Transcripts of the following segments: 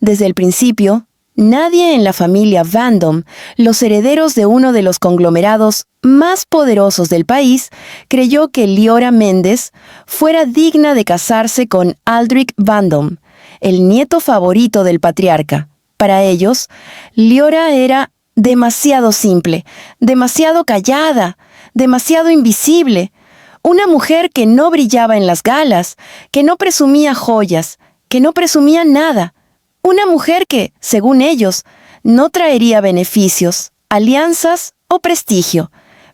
Desde el principio, nadie en la familia Vandom, los herederos de uno de los conglomerados más poderosos del país, creyó que Leora Mendes fuera digna de casarse con Aldrich Vandom, el nieto favorito del patriarca. Para ellos, Leora era demasiado simple, demasiado callada, demasiado invisible. Una mujer que no brillaba en las galas, que no presumía joyas, que no presumía nada. Una mujer que, según ellos, no traería beneficios, alianzas o prestigio.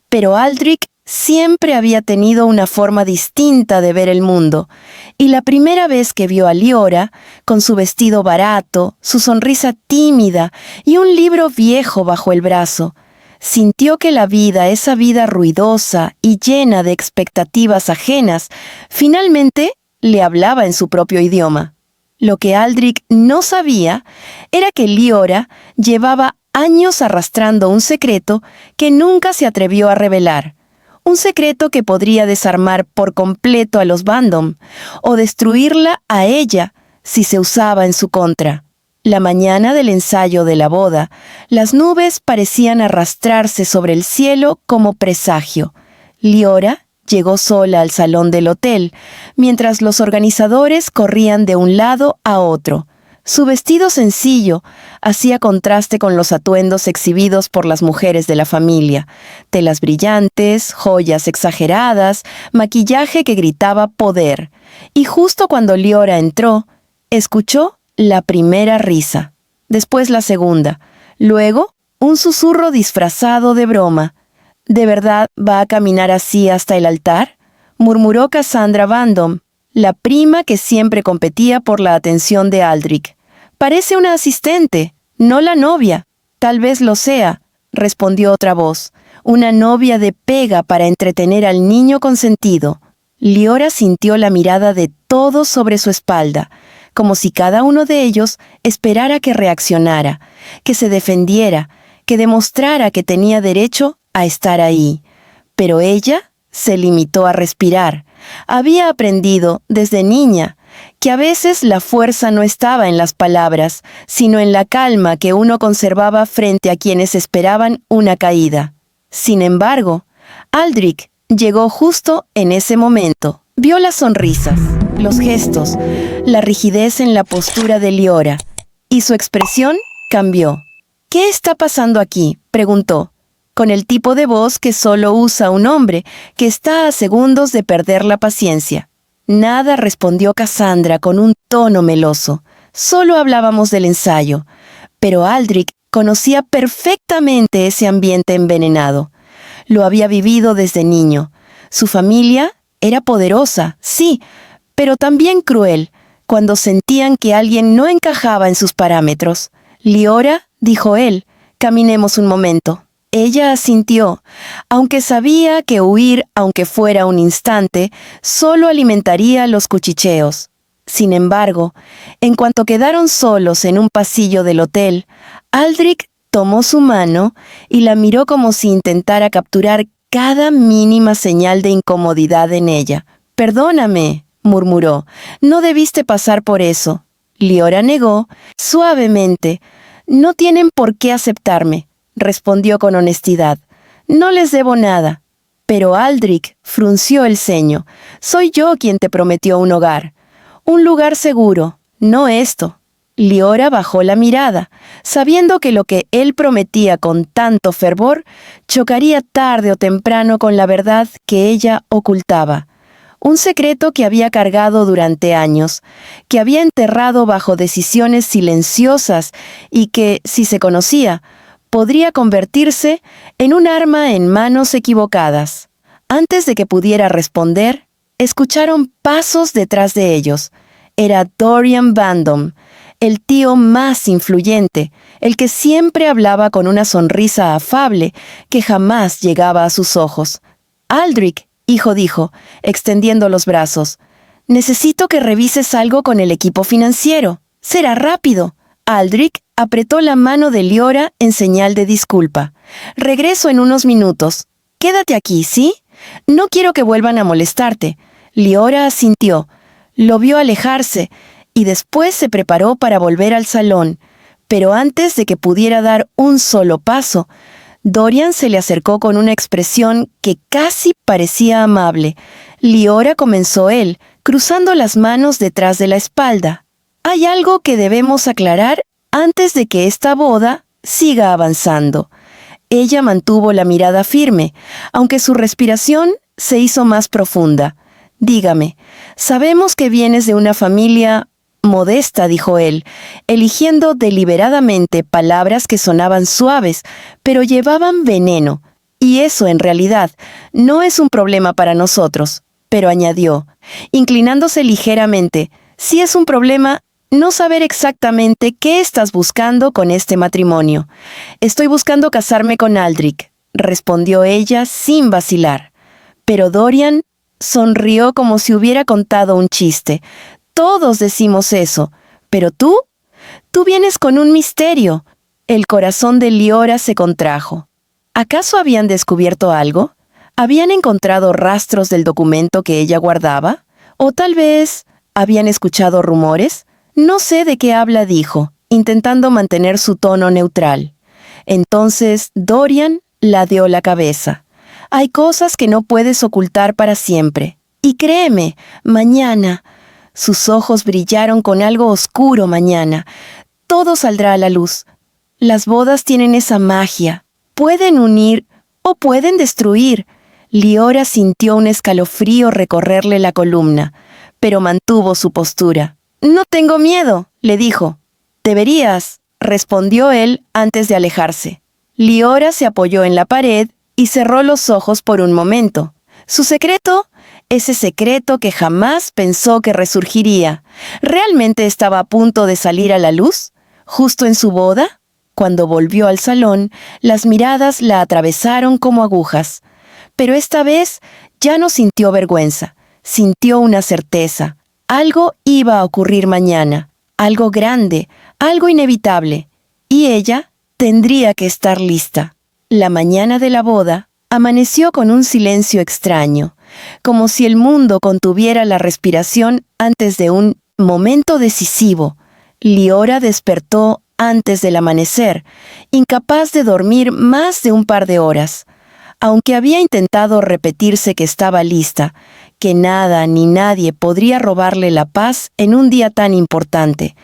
Pero Aldrich siempre había tenido una forma distinta de ver el mundo, y la primera vez que vio a Leora, con su vestido barato, su sonrisa tímida y un libro viejo bajo el brazo, sintió que la vida, esa vida ruidosa y llena de expectativas ajenas, finalmente le hablaba en su propio idioma. Lo que Aldrich no sabía era que Leora llevaba años arrastrando un secreto que nunca se atrevió a revelar. Un secreto que podría desarmar por completo a los Vandom o destruirla a ella si se usaba en su contra. La mañana del ensayo de la boda, las nubes parecían arrastrarse sobre el cielo como presagio. Leora llegó sola al salón del hotel, mientras los organizadores corrían de un lado a otro. Su vestido sencillo hacía contraste con los atuendos exhibidos por las mujeres de la familia. Telas brillantes, joyas exageradas, maquillaje que gritaba poder. Y justo cuando Leora entró, escuchó la primera risa, después la segunda, luego un susurro disfrazado de broma. ¿De verdad va a caminar así hasta el altar?, murmuró Cassandra Vandom, la prima que siempre competía por la atención de Aldrich. Parece una asistente, no la novia. Tal vez lo sea, respondió otra voz, una novia de pega para entretener al niño consentido. Leora sintió la mirada de todos sobre su espalda, como si cada uno de ellos esperara que reaccionara, que se defendiera, que demostrara que tenía derecho a estar ahí. Pero ella se limitó a respirar. Había aprendido, desde niña, que a veces la fuerza no estaba en las palabras, sino en la calma que uno conservaba frente a quienes esperaban una caída. Sin embargo, Aldrich llegó justo en ese momento. Vio las sonrisas, los gestos, la rigidez en la postura de Leora, y su expresión cambió. «¿Qué está pasando aquí?», preguntó, con el tipo de voz que solo usa un hombre que está a segundos de perder la paciencia. «Nada», respondió Cassandra con un tono meloso. «Solo hablábamos del ensayo». Pero Aldrich conocía perfectamente ese ambiente envenenado. Lo había vivido desde niño. Su familia era poderosa, sí, pero también cruel, cuando sentían que alguien no encajaba en sus parámetros. «Leora», dijo él, «caminemos un momento». Ella asintió, aunque sabía que huir, aunque fuera un instante, solo alimentaría los cuchicheos. Sin embargo, en cuanto quedaron solos en un pasillo del hotel, Aldrich tomó su mano y la miró como si intentara capturar cada mínima señal de incomodidad en ella. «Perdóname», murmuró, «no debiste pasar por eso». Leora negó, suavemente. «No tienen por qué aceptarme», respondió con honestidad. «No les debo nada». Pero Aldrich frunció el ceño. «Soy yo quien te prometió un hogar. Un lugar seguro, no esto». Leora bajó la mirada, sabiendo que lo que él prometía con tanto fervor chocaría tarde o temprano con la verdad que ella ocultaba. Un secreto que había cargado durante años, que había enterrado bajo decisiones silenciosas y que, si se conocía, podría convertirse en un arma en manos equivocadas. Antes de que pudiera responder, escucharon pasos detrás de ellos. Era Dorian Vandom, el tío más influyente, el que siempre hablaba con una sonrisa afable que jamás llegaba a sus ojos. «Aldrich», hijo, dijo, extendiendo los brazos, «necesito que revises algo con el equipo financiero. Será rápido». Aldrich apretó la mano de Leora en señal de disculpa. «Regreso en unos minutos. Quédate aquí, ¿sí? No quiero que vuelvan a molestarte». Leora asintió. Lo vio alejarse y después se preparó para volver al salón, pero antes de que pudiera dar un solo paso, Dorian se le acercó con una expresión que casi parecía amable. Leora, comenzó él, cruzando las manos detrás de la espalda. Hay algo que debemos aclarar antes de que esta boda siga avanzando. Ella mantuvo la mirada firme, aunque su respiración se hizo más profunda. Dígame, sabemos que vienes de una familia modesta, dijo él, eligiendo deliberadamente palabras que sonaban suaves, pero llevaban veneno. Y eso, en realidad, no es un problema para nosotros. Pero añadió, inclinándose ligeramente, sí es un problema no saber exactamente qué estás buscando con este matrimonio. Estoy buscando casarme con Aldrich, respondió ella sin vacilar. Pero Dorian sonrió como si hubiera contado un chiste. Todos decimos eso, pero tú vienes con un misterio. El corazón de Leora se contrajo. ¿Acaso habían descubierto algo? ¿Habían encontrado rastros del documento que ella guardaba? ¿O tal vez habían escuchado rumores? No sé de qué habla, dijo, intentando mantener su tono neutral. Entonces Dorian ladeó la cabeza. Hay cosas que no puedes ocultar para siempre. Y créeme, mañana. Sus ojos brillaron con algo oscuro mañana. Todo saldrá a la luz. Las bodas tienen esa magia. Pueden unir o pueden destruir. Leora sintió un escalofrío recorrerle la columna, pero mantuvo su postura. «No tengo miedo», le dijo. «Deberías», respondió él antes de alejarse. Leora se apoyó en la pared y cerró los ojos por un momento. Su secreto, ese secreto que jamás pensó que resurgiría, ¿realmente estaba a punto de salir a la luz? ¿Justo en su boda? Cuando volvió al salón, las miradas la atravesaron como agujas. Pero esta vez ya no sintió vergüenza, sintió una certeza. Algo iba a ocurrir mañana, algo grande, algo inevitable, y ella tendría que estar lista. La mañana de la boda amaneció con un silencio extraño, como si el mundo contuviera la respiración antes de un momento decisivo. Leora despertó antes del amanecer, incapaz de dormir más de un par de horas. Aunque había intentado repetirse que estaba lista, que nada ni nadie podría robarle la paz en un día tan importante,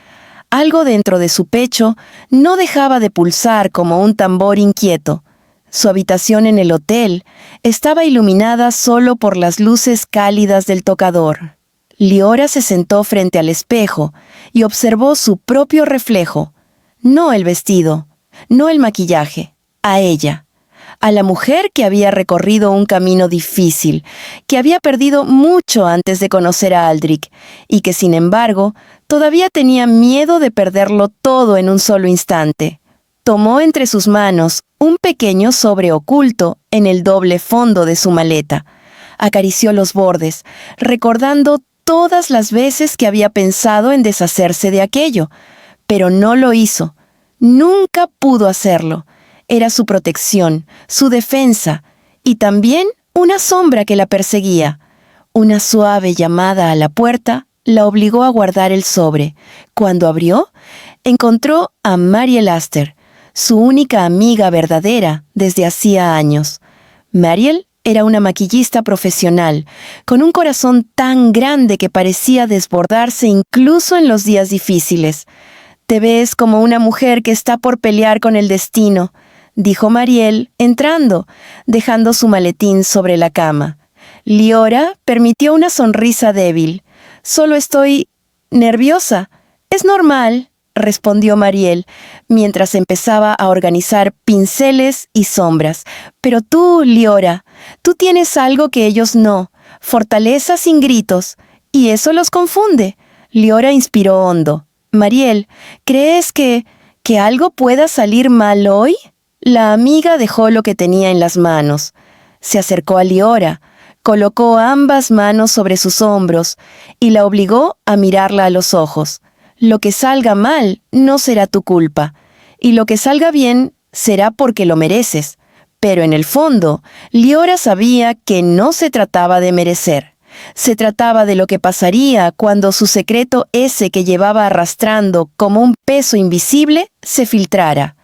algo dentro de su pecho no dejaba de pulsar como un tambor inquieto. Su habitación en el hotel estaba iluminada solo por las luces cálidas del tocador. Leora se sentó frente al espejo y observó su propio reflejo. No el vestido, no el maquillaje, a ella. A la mujer que había recorrido un camino difícil, que había perdido mucho antes de conocer a Aldrich, y que, sin embargo, todavía tenía miedo de perderlo todo en un solo instante. Tomó entre sus manos un pequeño sobre oculto en el doble fondo de su maleta. Acarició los bordes, recordando todas las veces que había pensado en deshacerse de aquello, pero no lo hizo. Nunca pudo hacerlo. Era su protección, su defensa, y también una sombra que la perseguía. Una suave llamada a la puerta la obligó a guardar el sobre. Cuando abrió, encontró a Mariel Astor, su única amiga verdadera desde hacía años. Mariel era una maquillista profesional, con un corazón tan grande que parecía desbordarse incluso en los días difíciles. «Te ves como una mujer que está por pelear con el destino», dijo Mariel, entrando, dejando su maletín sobre la cama. Leora permitió una sonrisa débil. «Solo estoy nerviosa. Es normal», respondió Mariel, mientras empezaba a organizar pinceles y sombras. «Pero tú, Leora, tú tienes algo que ellos no, fortaleza sin gritos, y eso los confunde». Leora inspiró hondo. «Mariel, ¿crees que algo pueda salir mal hoy?» La amiga dejó lo que tenía en las manos. Se acercó a Leora, colocó ambas manos sobre sus hombros y la obligó a mirarla a los ojos. «Lo que salga mal no será tu culpa, y lo que salga bien será porque lo mereces». Pero en el fondo, Leora sabía que no se trataba de merecer. Se trataba de lo que pasaría cuando su secreto ese que llevaba arrastrando como un peso invisible se filtrara.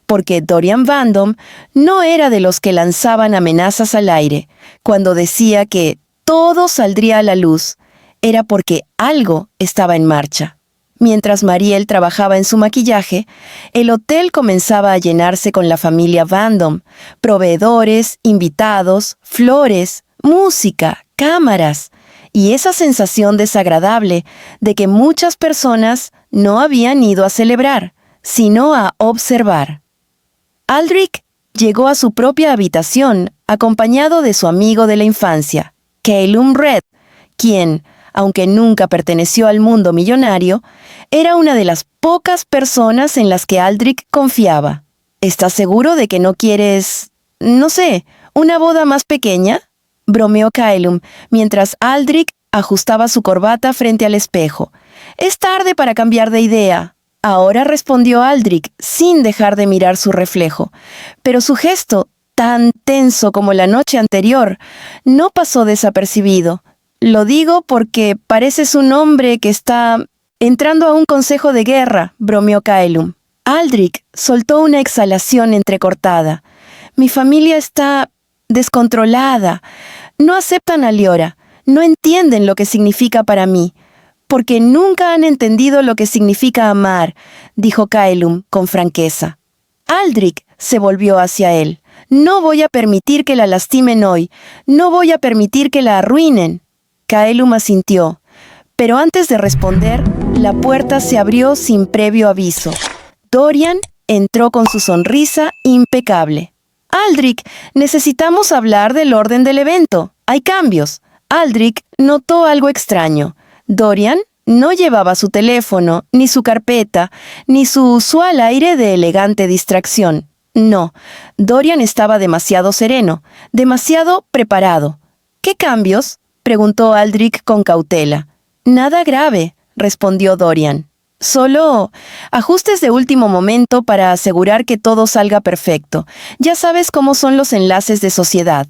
Porque Dorian Vandom no era de los que lanzaban amenazas al aire. Cuando decía que todo saldría a la luz, era porque algo estaba en marcha. Mientras Mariel trabajaba en su maquillaje, el hotel comenzaba a llenarse con la familia Vandom, proveedores, invitados, flores, música, cámaras, y esa sensación desagradable de que muchas personas no habían ido a celebrar, sino a observar. Aldrich llegó a su propia habitación acompañado de su amigo de la infancia, Callum Red, quien, aunque nunca perteneció al mundo millonario, era una de las pocas personas en las que Aldrich confiaba. ¿Estás seguro de que no quieres, no sé, una boda más pequeña?, bromeó Callum, mientras Aldrich ajustaba su corbata frente al espejo. «Es tarde para cambiar de idea». Ahora respondió Aldrich, sin dejar de mirar su reflejo. Pero su gesto, tan tenso como la noche anterior, no pasó desapercibido. «Lo digo porque pareces un hombre que está entrando a un consejo de guerra», bromeó Callum. Aldrich soltó una exhalación entrecortada. «Mi familia está descontrolada. No aceptan a Liora. No entienden lo que significa para mí. Porque nunca han entendido lo que significa amar», dijo Callum con franqueza. Aldrich se volvió hacia él. «No voy a permitir que la lastimen hoy. No voy a permitir que la arruinen». Callum asintió, pero antes de responder, la puerta se abrió sin previo aviso. Dorian entró con su sonrisa impecable. «Aldrich, necesitamos hablar del orden del evento. Hay cambios». Aldrich notó algo extraño. Dorian no llevaba su teléfono, ni su carpeta, ni su usual aire de elegante distracción. No, Dorian estaba demasiado sereno, demasiado preparado. «¿Qué cambios?», preguntó Aldrich con cautela. «Nada grave», respondió Dorian. «Solo ajustes de último momento para asegurar que todo salga perfecto. Ya sabes cómo son los enlaces de sociedad».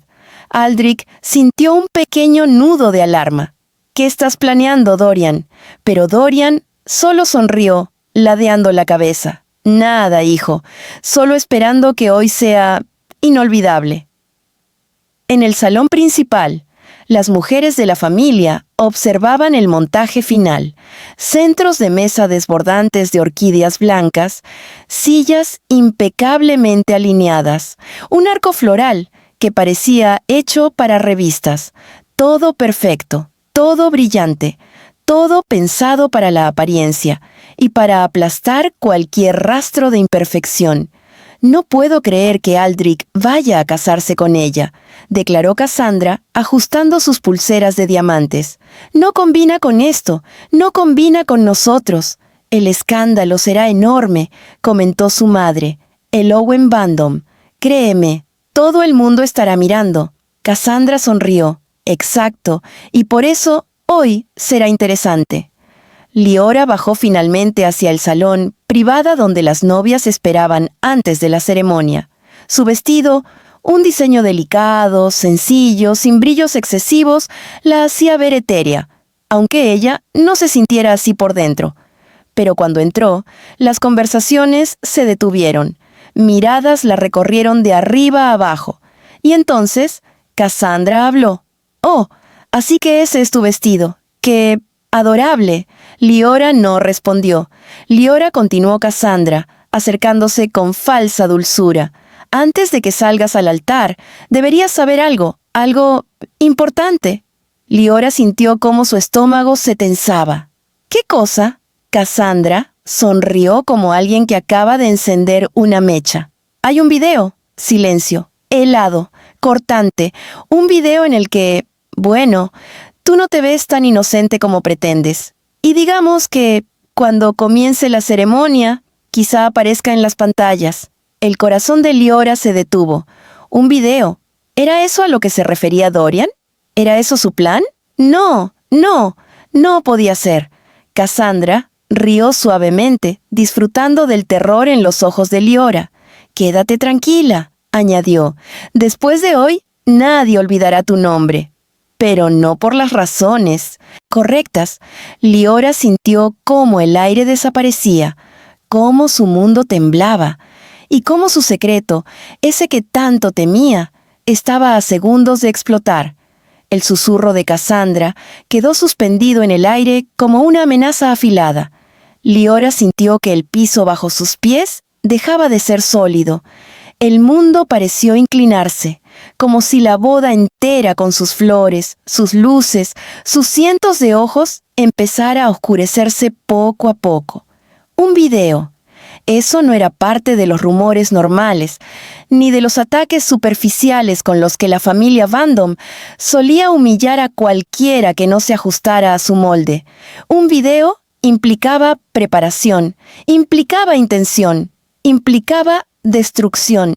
Aldrich sintió un pequeño nudo de alarma. «¿Qué estás planeando, Dorian?». Pero Dorian solo sonrió, ladeando la cabeza. «Nada, hijo. Solo esperando que hoy sea inolvidable». En el salón principal, las mujeres de la familia observaban el montaje final. Centros de mesa desbordantes de orquídeas blancas, sillas impecablemente alineadas, un arco floral que parecía hecho para revistas. Todo perfecto, todo brillante, todo pensado para la apariencia y para aplastar cualquier rastro de imperfección. «No puedo creer que Aldrich vaya a casarse con ella», declaró Cassandra, ajustando sus pulseras de diamantes. «No combina con esto, no combina con nosotros». «El escándalo será enorme», comentó su madre, el Owen Vandom. «Créeme, todo el mundo estará mirando». Cassandra sonrió. «Exacto, y por eso hoy será interesante». Liora bajó finalmente hacia el salón, privada donde las novias esperaban antes de la ceremonia. Su vestido, un diseño delicado, sencillo, sin brillos excesivos, la hacía ver etérea, aunque ella no se sintiera así por dentro. Pero cuando entró, las conversaciones se detuvieron. Miradas la recorrieron de arriba a abajo. Y entonces, Cassandra habló. «Oh, así que ese es tu vestido. ¡Qué adorable!». Liora no respondió. Liora continuó Cassandra, acercándose con falsa dulzura. «Antes de que salgas al altar, deberías saber algo importante». Liora sintió cómo su estómago se tensaba. «¿Qué cosa?». Cassandra sonrió como alguien que acaba de encender una mecha. «Hay un video». Silencio. Helado. Cortante. Un video en el que, bueno, tú no te ves tan inocente como pretendes. Y digamos que, cuando comience la ceremonia, quizá aparezca en las pantallas». El corazón de Liora se detuvo. Un video. ¿Era eso a lo que se refería Dorian? ¿Era eso su plan? No podía ser. Cassandra rió suavemente, disfrutando del terror en los ojos de Liora. «Quédate tranquila», añadió. «Después de hoy, nadie olvidará tu nombre». pero no por las razones correctas. Liora sintió cómo el aire desaparecía, cómo su mundo temblaba, y cómo su secreto, ese que tanto temía, estaba a segundos de explotar. El susurro de Cassandra quedó suspendido en el aire como una amenaza afilada. Liora sintió que el piso bajo sus pies dejaba de ser sólido. El mundo pareció inclinarse, como si la boda entera con sus flores, sus luces, sus cientos de ojos empezara a oscurecerse poco a poco. Un video. Eso no era parte de los rumores normales, ni de los ataques superficiales con los que la familia Vandom solía humillar a cualquiera que no se ajustara a su molde. Un video implicaba preparación, implicaba intención, implicaba destrucción.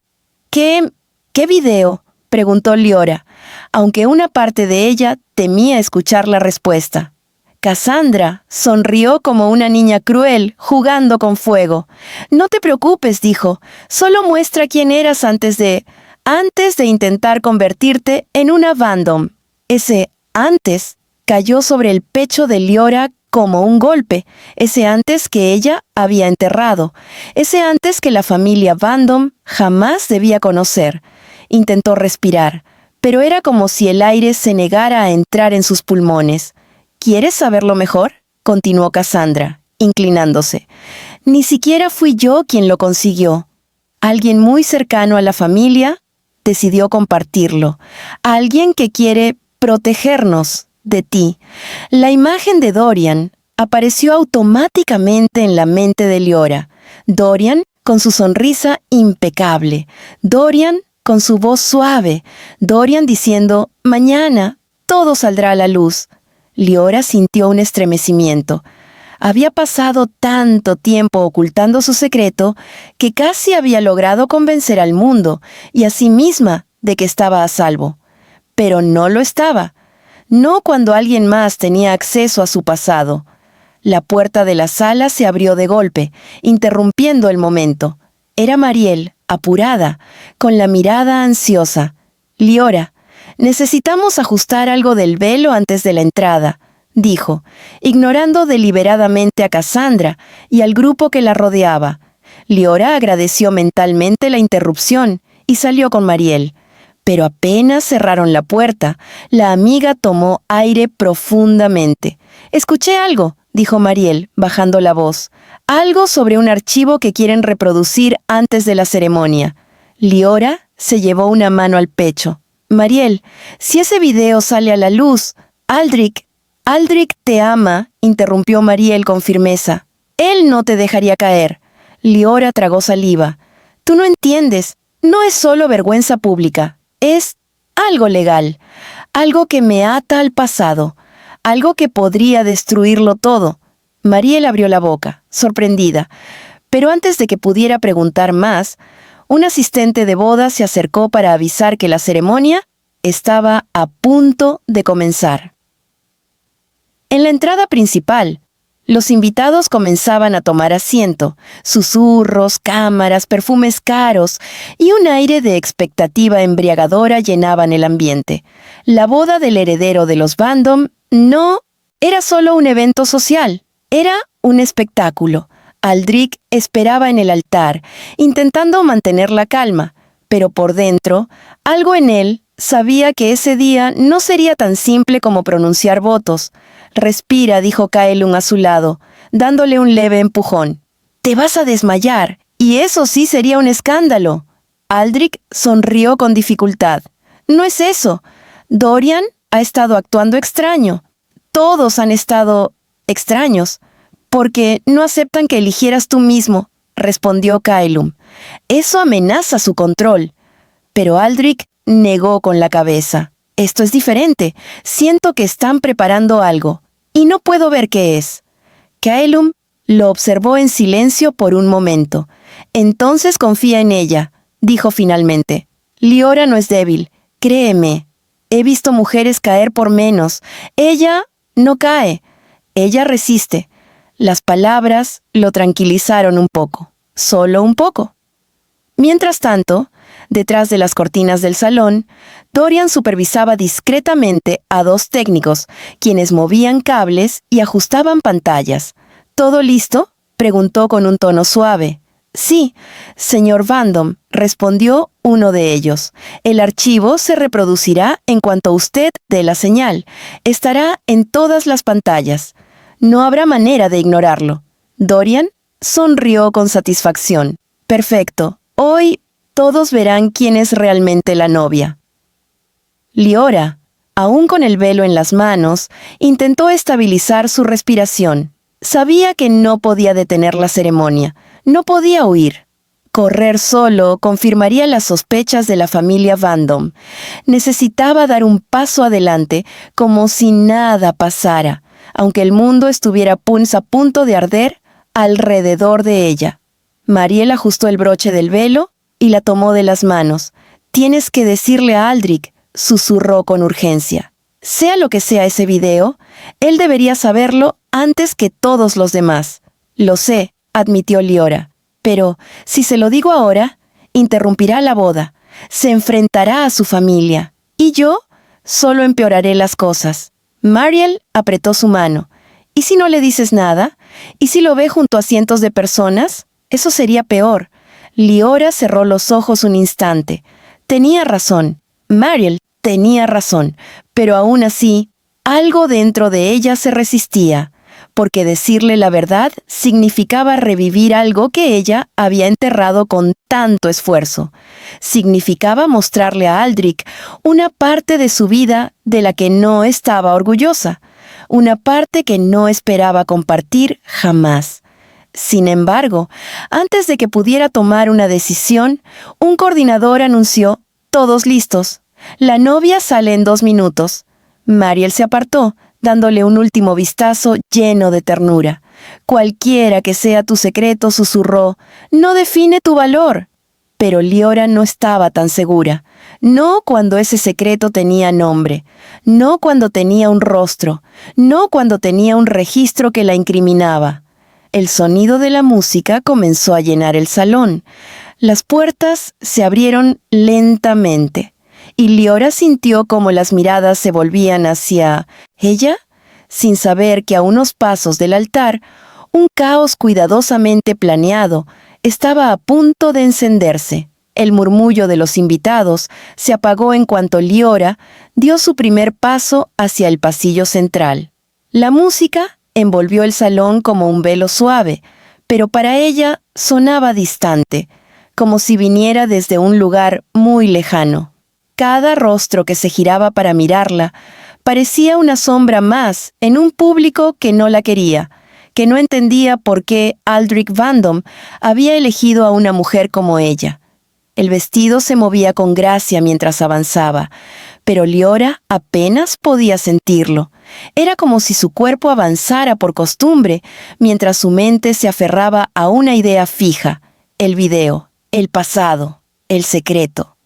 ¿Qué video?, preguntó Liora, aunque una parte de ella temía escuchar la respuesta. Cassandra sonrió como una niña cruel, jugando con fuego. «No te preocupes», dijo, «solo muestra quién eras antes de intentar convertirte en una Vandom». Ese «antes» cayó sobre el pecho de Liora como un golpe, ese antes que ella había enterrado, ese antes que la familia Vandom jamás debía conocer. Intentó respirar, pero era como si el aire se negara a entrar en sus pulmones. «¿Quieres saberlo mejor?», continuó Cassandra, inclinándose. «Ni siquiera fui yo quien lo consiguió. Alguien muy cercano a la familia decidió compartirlo. Alguien que quiere protegernos de ti». La imagen de Dorian apareció automáticamente en la mente de Liora. Dorian con su sonrisa impecable. Dorian con su voz suave. Dorian diciendo, «Mañana todo saldrá a la luz». Liora sintió un estremecimiento. Había pasado tanto tiempo ocultando su secreto que casi había logrado convencer al mundo y a sí misma de que estaba a salvo. Pero no lo estaba. No cuando alguien más tenía acceso a su pasado. La puerta de la sala se abrió de golpe, interrumpiendo el momento. Era Mariel, apurada, con la mirada ansiosa. «Liora, necesitamos ajustar algo del velo antes de la entrada», dijo, ignorando deliberadamente a Cassandra y al grupo que la rodeaba. Liora agradeció mentalmente la interrupción y salió con Mariel. Pero apenas cerraron la puerta, la amiga tomó aire profundamente. «Escuché algo», dijo Mariel, bajando la voz. «Algo sobre un archivo que quieren reproducir antes de la ceremonia». Liora se llevó una mano al pecho. «Mariel, si ese video sale a la luz, Aldrich te ama», interrumpió Mariel con firmeza. «Él no te dejaría caer». Liora tragó saliva. «Tú no entiendes. No es solo vergüenza pública. Es algo legal. Algo que me ata al pasado. Algo que podría destruirlo todo». Mariel abrió la boca, sorprendida. Pero antes de que pudiera preguntar más, un asistente de boda se acercó para avisar que la ceremonia estaba a punto de comenzar. En la entrada principal, los invitados comenzaban a tomar asiento, susurros, cámaras, perfumes caros y un aire de expectativa embriagadora llenaban el ambiente. La boda del heredero de los Vandom no era solo un evento social, era un espectáculo. Aldrich esperaba en el altar, intentando mantener la calma, pero por dentro, algo en él sabía que ese día no sería tan simple como pronunciar votos. «Respira», dijo Kaelum a su lado, dándole un leve empujón. «Te vas a desmayar, y eso sí sería un escándalo». Aldrich sonrió con dificultad. «No es eso. Dorian ha estado actuando extraño. Todos han estado extraños, porque no aceptan que eligieras tú mismo», respondió Kaelum. «Eso amenaza su control». Pero Aldrich negó con la cabeza. «Esto es diferente. Siento que están preparando algo, y no puedo ver qué es». Kaelum lo observó en silencio por un momento. «Entonces confía en ella», dijo finalmente. «Liora no es débil. Créeme. He visto mujeres caer por menos. Ella no cae. Ella resiste». Las palabras lo tranquilizaron un poco. Solo un poco. Mientras tanto, Detrás de las cortinas del salón, Dorian supervisaba discretamente a 2 técnicos, quienes movían cables y ajustaban pantallas. ¿Todo listo?, preguntó con un tono suave. Sí, señor Vandom, respondió uno de ellos. El archivo se reproducirá en cuanto usted dé la señal. Estará en todas las pantallas. No habrá manera de ignorarlo. Dorian sonrió con satisfacción. Perfecto. Hoy todos verán quién es realmente la novia. Liora, aún con el velo en las manos, intentó estabilizar su respiración. Sabía que no podía detener la ceremonia. No podía huir. Correr solo confirmaría las sospechas de la familia Vandom. Necesitaba dar un paso adelante como si nada pasara, aunque el mundo estuviera a punto de arder alrededor de ella. Mariel ajustó el broche del velo y la tomó de las manos. «Tienes que decirle a Aldrich», susurró con urgencia. «Sea lo que sea ese video, él debería saberlo antes que todos los demás». «Lo sé», admitió Liora. «Pero, si se lo digo ahora, interrumpirá la boda, se enfrentará a su familia, y yo solo empeoraré las cosas». Mariel apretó su mano. «¿Y si no le dices nada? ¿Y si lo ve junto a cientos de personas? Eso sería peor». Liora cerró los ojos un instante. Tenía razón. Mariel tenía razón, pero aún así, algo dentro de ella se resistía, porque decirle la verdad significaba revivir algo que ella había enterrado con tanto esfuerzo. Significaba mostrarle a Aldrich una parte de su vida de la que no estaba orgullosa, una parte que no esperaba compartir jamás. Sin embargo, antes de que pudiera tomar una decisión, un coordinador anunció: «Todos listos. La novia sale en 2 minutos». Mariel se apartó, dándole un último vistazo lleno de ternura. «Cualquiera que sea tu secreto», susurró, «no define tu valor». Pero Liora no estaba tan segura. No cuando ese secreto tenía nombre. No cuando tenía un rostro. No cuando tenía un registro que la incriminaba. El sonido de la música comenzó a llenar el salón. Las puertas se abrieron lentamente, y Liora sintió como las miradas se volvían hacia ella, sin saber que a unos pasos del altar, un caos cuidadosamente planeado estaba a punto de encenderse. El murmullo de los invitados se apagó en cuanto Liora dio su primer paso hacia el pasillo central. La música envolvió el salón como un velo suave, pero para ella sonaba distante, como si viniera desde un lugar muy lejano. Cada rostro que se giraba para mirarla parecía una sombra más en un público que no la quería, que no entendía por qué Aldrich Vandom había elegido a una mujer como ella. El vestido se movía con gracia mientras avanzaba, pero Liora apenas podía sentirlo. Era como si su cuerpo avanzara por costumbre, mientras su mente se aferraba a una idea fija: el video, el pasado, el secreto.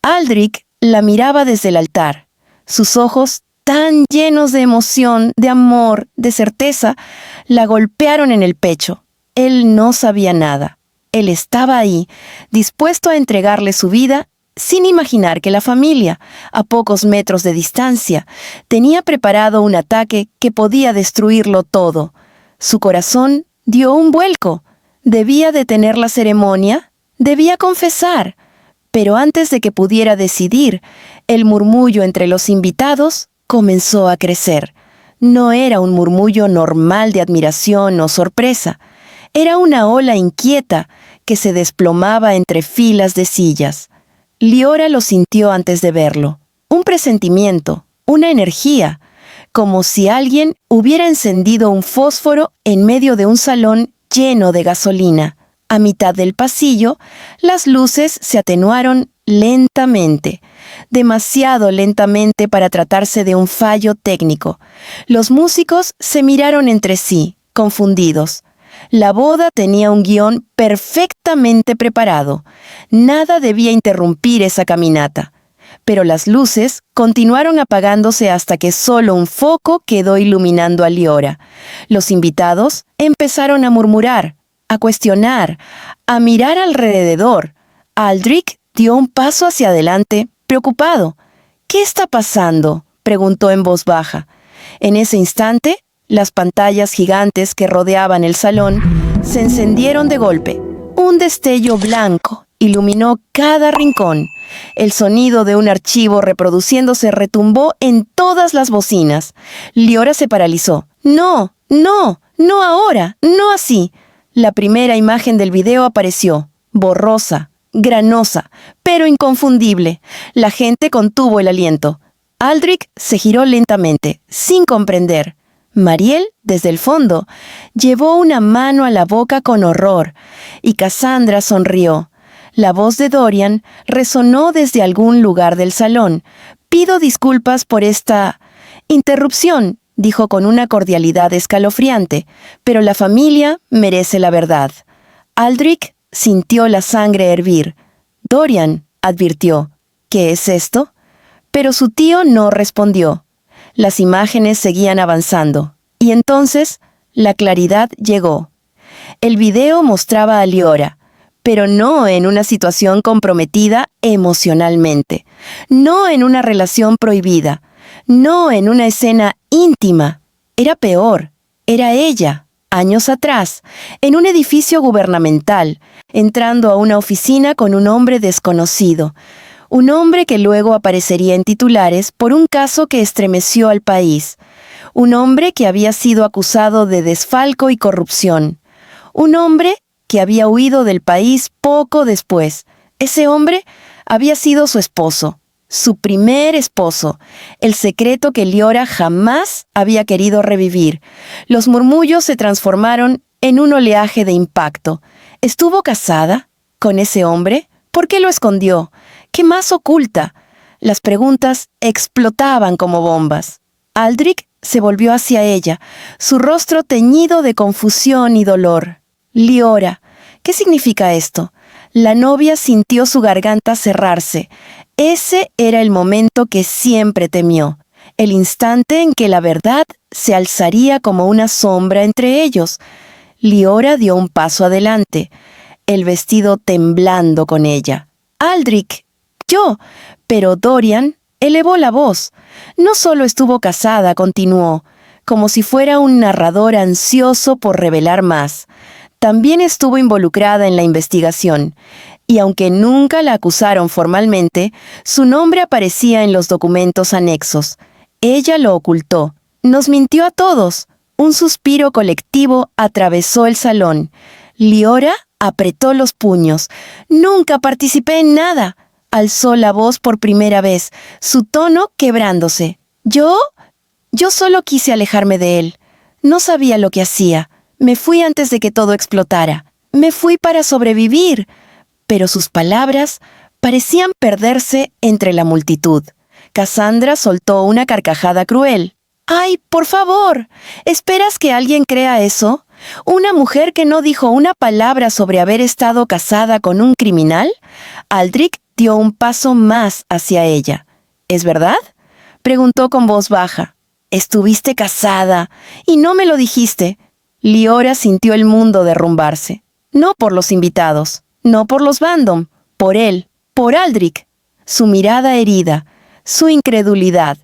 Aldrich la miraba desde el altar. Sus ojos, tan llenos de emoción, de amor, de certeza, la golpearon en el pecho. Él no sabía nada. Él estaba ahí, dispuesto a entregarle su vida, sin imaginar que la familia, a pocos metros de distancia, tenía preparado un ataque que podía destruirlo todo. Su corazón dio un vuelco. Debía detener la ceremonia, debía confesar. Pero antes de que pudiera decidir, el murmullo entre los invitados comenzó a crecer. No era un murmullo normal de admiración o sorpresa. Era una ola inquieta que se desplomaba entre filas de sillas. Liora lo sintió antes de verlo. Un presentimiento, una energía, como si alguien hubiera encendido un fósforo en medio de un salón lleno de gasolina. A mitad del pasillo, las luces se atenuaron lentamente, demasiado lentamente para tratarse de un fallo técnico. Los músicos se miraron entre sí, confundidos. La boda tenía un guión perfectamente preparado. Nada debía interrumpir esa caminata. Pero las luces continuaron apagándose hasta que solo un foco quedó iluminando a Liora. Los invitados empezaron a murmurar, a cuestionar, a mirar alrededor. Aldrich dio un paso hacia adelante, preocupado. «¿Qué está pasando?», preguntó en voz baja. En ese instante, las pantallas gigantes que rodeaban el salón se encendieron de golpe. Un destello blanco iluminó cada rincón. El sonido de un archivo reproduciéndose retumbó en todas las bocinas. Liora se paralizó. «No, no, no ahora, no así». La primera imagen del video apareció, borrosa, granosa, pero inconfundible. La gente contuvo el aliento. Aldrich se giró lentamente, sin comprender. Mariel, desde el fondo, llevó una mano a la boca con horror, y Cassandra sonrió. La voz de Dorian resonó desde algún lugar del salón. «Pido disculpas por esta interrupción», dijo con una cordialidad escalofriante, «pero la familia merece la verdad». Aldrich sintió la sangre hervir. «Dorian», advirtió, «¿qué es esto?». Pero su tío no respondió. Las imágenes seguían avanzando, y entonces la claridad llegó. El video mostraba a Liora, pero no en una situación comprometida emocionalmente, no en una relación prohibida, no en una escena íntima. Era peor, era ella, años atrás, en un edificio gubernamental, entrando a una oficina con un hombre desconocido, un hombre que luego aparecería en titulares por un caso que estremeció al país, un hombre que había sido acusado de desfalco y corrupción, un hombre que había huido del país poco después. Ese hombre había sido su esposo, su primer esposo, el secreto que Liora jamás había querido revivir. Los murmullos se transformaron en un oleaje de impacto. ¿Estuvo casada con ese hombre? ¿Por qué lo escondió? ¿Qué más oculta? Las preguntas explotaban como bombas. Aldrich se volvió hacia ella, su rostro teñido de confusión y dolor. «Liora, ¿qué significa esto?». La novia sintió su garganta cerrarse. Ese era el momento que siempre temió, el instante en que la verdad se alzaría como una sombra entre ellos. Liora dio un paso adelante, el vestido temblando con ella. «Aldrich, yo». Pero Dorian elevó la voz. «No solo estuvo casada», continuó, como si fuera un narrador ansioso por revelar más. «También estuvo involucrada en la investigación, y aunque nunca la acusaron formalmente, su nombre aparecía en los documentos anexos. Ella lo ocultó. Nos mintió a todos». Un suspiro colectivo atravesó el salón. Liora apretó los puños. «Nunca participé en nada», alzó la voz por primera vez, su tono quebrándose. Yo solo quise alejarme de él. No sabía lo que hacía. Me fui antes de que todo explotara. Me fui para sobrevivir». Pero sus palabras parecían perderse entre la multitud. Cassandra soltó una carcajada cruel. «¡Ay, por favor! ¿Esperas que alguien crea eso? ¿Una mujer que no dijo una palabra sobre haber estado casada con un criminal?». Aldrich dio un paso más hacia ella. «¿Es verdad?», preguntó con voz baja. «Estuviste casada y no me lo dijiste». Liora sintió el mundo derrumbarse. No por los invitados, no por los Vandom, por él, por Aldrich. Su mirada herida, su incredulidad.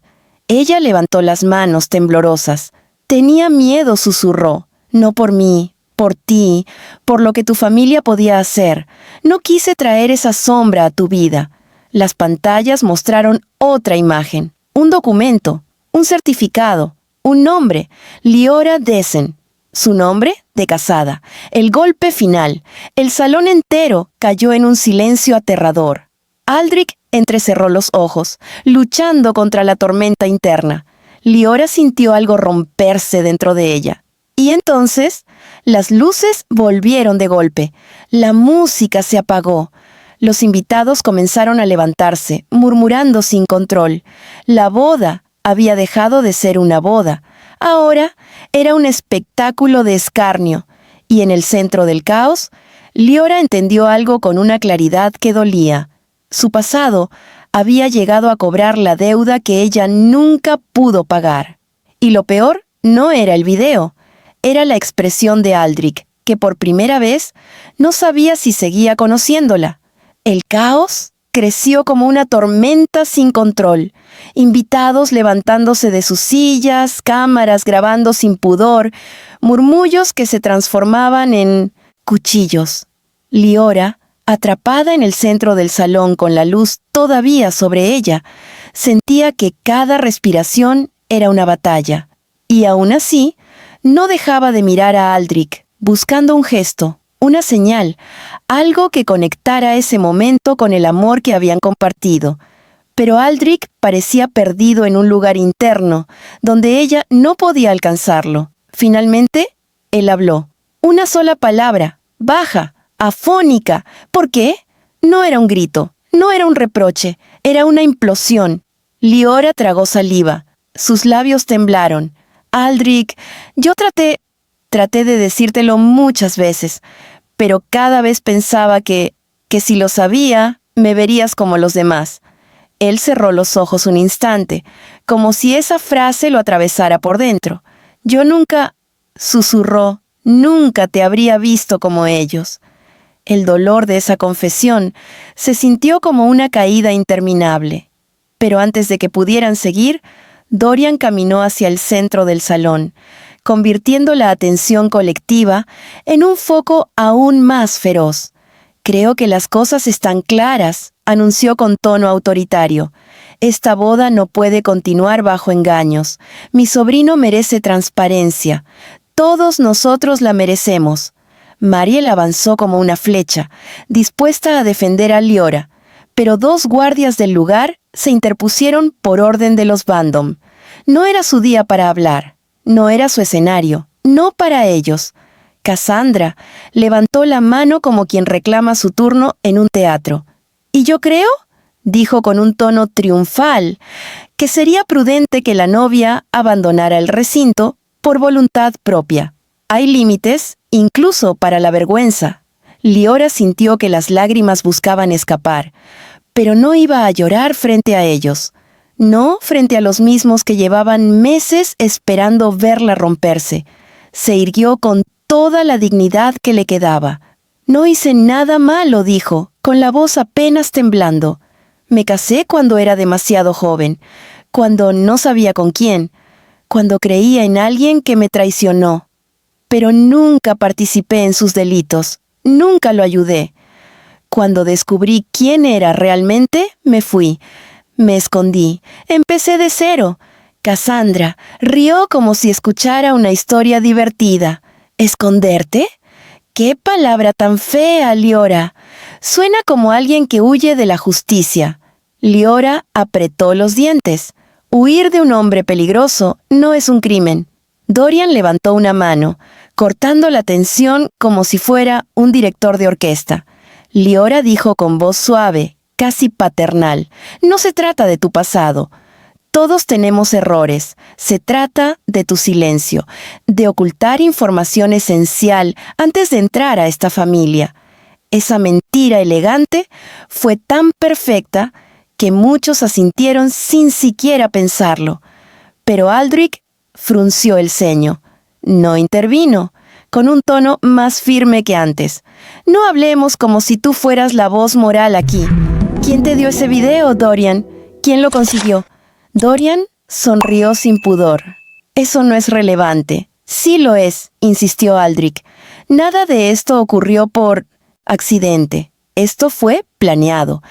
Ella levantó las manos temblorosas. «Tenía miedo», susurró. «No por mí, por ti, por lo que tu familia podía hacer. No quise traer esa sombra a tu vida». Las pantallas mostraron otra imagen. Un documento, un certificado, un nombre. Liora Dessen. Su nombre de casada. El golpe final. El salón entero cayó en un silencio aterrador. Aldrich entrecerró los ojos, luchando contra la tormenta interna. Liora sintió algo romperse dentro de ella. Y entonces, las luces volvieron de golpe. La música se apagó. Los invitados comenzaron a levantarse, murmurando sin control. La boda había dejado de ser una boda. Ahora era un espectáculo de escarnio. Y en el centro del caos, Liora entendió algo con una claridad que dolía. Su pasado había llegado a cobrar la deuda que ella nunca pudo pagar. Y lo peor no era el video, era la expresión de Aldrich, que por primera vez no sabía si seguía conociéndola. El caos creció como una tormenta sin control. Invitados levantándose de sus sillas, cámaras grabando sin pudor, murmullos que se transformaban en cuchillos. Liora, atrapada en el centro del salón con la luz todavía sobre ella, sentía que cada respiración era una batalla. Y aún así, no dejaba de mirar a Aldrich, buscando un gesto, una señal, algo que conectara ese momento con el amor que habían compartido. Pero Aldrich parecía perdido en un lugar interno, donde ella no podía alcanzarlo. Finalmente, él habló. Una sola palabra, baja, afónica. ¿Por qué? No era un grito, no era un reproche, era una implosión. Liora tragó saliva. Sus labios temblaron. Aldrich, yo traté de decírtelo muchas veces, pero cada vez pensaba que si lo sabía, me verías como los demás. Él cerró los ojos un instante, como si esa frase lo atravesara por dentro. Yo nunca, susurró, nunca te habría visto como ellos. El dolor de esa confesión se sintió como una caída interminable. Pero antes de que pudieran seguir, Dorian caminó hacia el centro del salón, convirtiendo la atención colectiva en un foco aún más feroz. Creo que las cosas están claras, anunció con tono autoritario. Esta boda no puede continuar bajo engaños. Mi sobrino merece transparencia. Todos nosotros la merecemos. Mariel avanzó como una flecha, dispuesta a defender a Liora, pero 2 guardias del lugar se interpusieron por orden de los Bandom. No era su día para hablar, no era su escenario, no para ellos. Cassandra levantó la mano como quien reclama su turno en un teatro. «¿Y yo creo?», dijo con un tono triunfal, que sería prudente que la novia abandonara el recinto por voluntad propia. Hay límites, incluso para la vergüenza. Liora sintió que las lágrimas buscaban escapar, pero no iba a llorar frente a ellos. No frente a los mismos que llevaban meses esperando verla romperse. Se irguió con toda la dignidad que le quedaba. «No hice nada malo», dijo, con la voz apenas temblando. «Me casé cuando era demasiado joven, cuando no sabía con quién, cuando creía en alguien que me traicionó. Pero nunca participé en sus delitos, nunca lo ayudé. Cuando descubrí quién era realmente, me fui. Me escondí. Empecé de cero». Cassandra rió como si escuchara una historia divertida. «¿Esconderte? ¡Qué palabra tan fea, Liora! Suena como alguien que huye de la justicia». Liora apretó los dientes. Huir de un hombre peligroso no es un crimen. Dorian levantó una mano, cortando la tensión como si fuera un director de orquesta. Liora dijo con voz suave, casi paternal: «No se trata de tu pasado. Todos tenemos errores. Se trata de tu silencio, de ocultar información esencial antes de entrar a esta familia». Esa mentira elegante fue tan perfecta que muchos asintieron sin siquiera pensarlo. Pero Aldrich frunció el ceño. No intervino, con un tono más firme que antes. «No hablemos como si tú fueras la voz moral aquí. ¿Quién te dio ese video, Dorian? ¿Quién lo consiguió?» Dorian sonrió sin pudor. «Eso no es relevante». «Sí lo es», insistió Aldrich. «Nada de esto ocurrió por accidente. Esto fue planeado.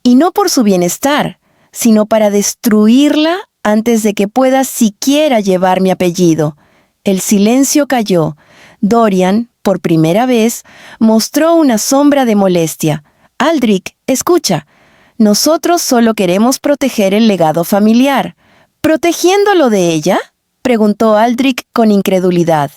Y no por su bienestar, sino para destruirla antes de que pueda siquiera llevar mi apellido». El silencio cayó. Dorian, por primera vez, mostró una sombra de molestia. «Aldrich, escucha. Nosotros solo queremos proteger el legado familiar». «¿Protegiéndolo de ella?», preguntó Aldrich con incredulidad.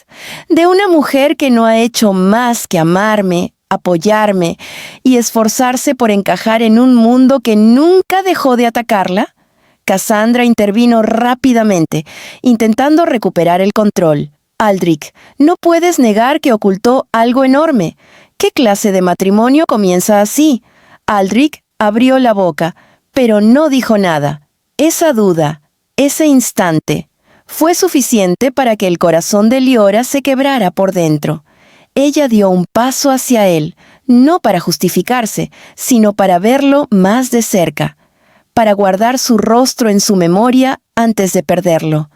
«¿De una mujer que no ha hecho más que amarme, apoyarme y esforzarse por encajar en un mundo que nunca dejó de atacarla?» Cassandra intervino rápidamente, intentando recuperar el control. «Aldrich, no puedes negar que ocultó algo enorme. ¿Qué clase de matrimonio comienza así?» Aldrich abrió la boca, pero no dijo nada. Esa duda, ese instante, fue suficiente para que el corazón de Liora se quebrara por dentro. Ella dio un paso hacia él, no para justificarse, sino para verlo más de cerca, para guardar su rostro en su memoria antes de perderlo.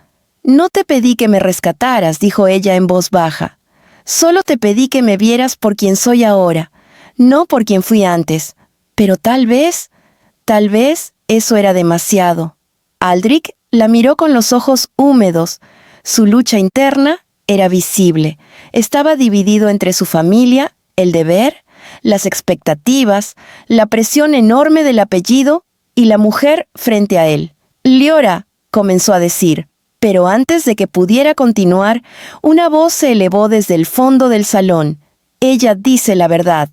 «No te pedí que me rescataras», dijo ella en voz baja. «Solo te pedí que me vieras por quien soy ahora, no por quien fui antes. Pero tal vez eso era demasiado». Aldrich la miró con los ojos húmedos. Su lucha interna era visible. Estaba dividido entre su familia, el deber, las expectativas, la presión enorme del apellido y la mujer frente a él. «Liora», comenzó a decir. Pero antes de que pudiera continuar, una voz se elevó desde el fondo del salón. «Ella dice la verdad».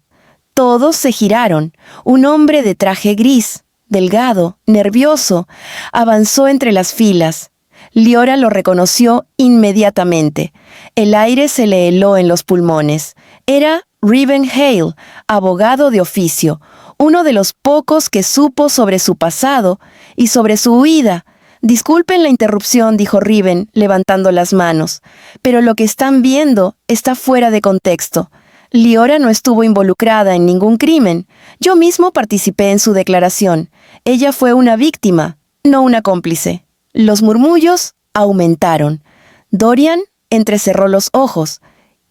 Todos se giraron. Un hombre de traje gris, delgado, nervioso, avanzó entre las filas. Liora lo reconoció inmediatamente. El aire se le heló en los pulmones. Era Reuben Hale, abogado de oficio, uno de los pocos que supo sobre su pasado y sobre su huida. «Disculpen la interrupción», dijo Reuben, levantando las manos, «pero lo que están viendo está fuera de contexto. Liora no estuvo involucrada en ningún crimen. Yo mismo participé en su declaración. Ella fue una víctima, no una cómplice». Los murmullos aumentaron. Dorian entrecerró los ojos.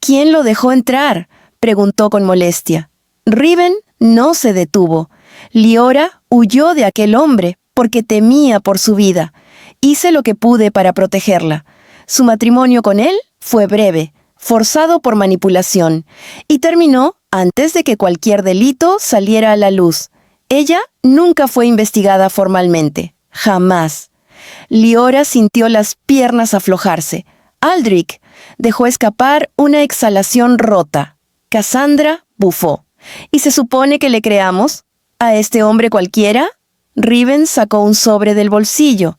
«¿Quién lo dejó entrar?», preguntó con molestia. Reuben no se detuvo. «Liora huyó de aquel hombre porque temía por su vida. Hice lo que pude para protegerla. Su matrimonio con él fue breve, forzado por manipulación, y terminó antes de que cualquier delito saliera a la luz. Ella nunca fue investigada formalmente. Jamás». Liora sintió las piernas aflojarse. Aldrich dejó escapar una exhalación rota. Cassandra bufó. «¿Y se supone que le creamos? ¿A este hombre cualquiera?». Reuben sacó un sobre del bolsillo.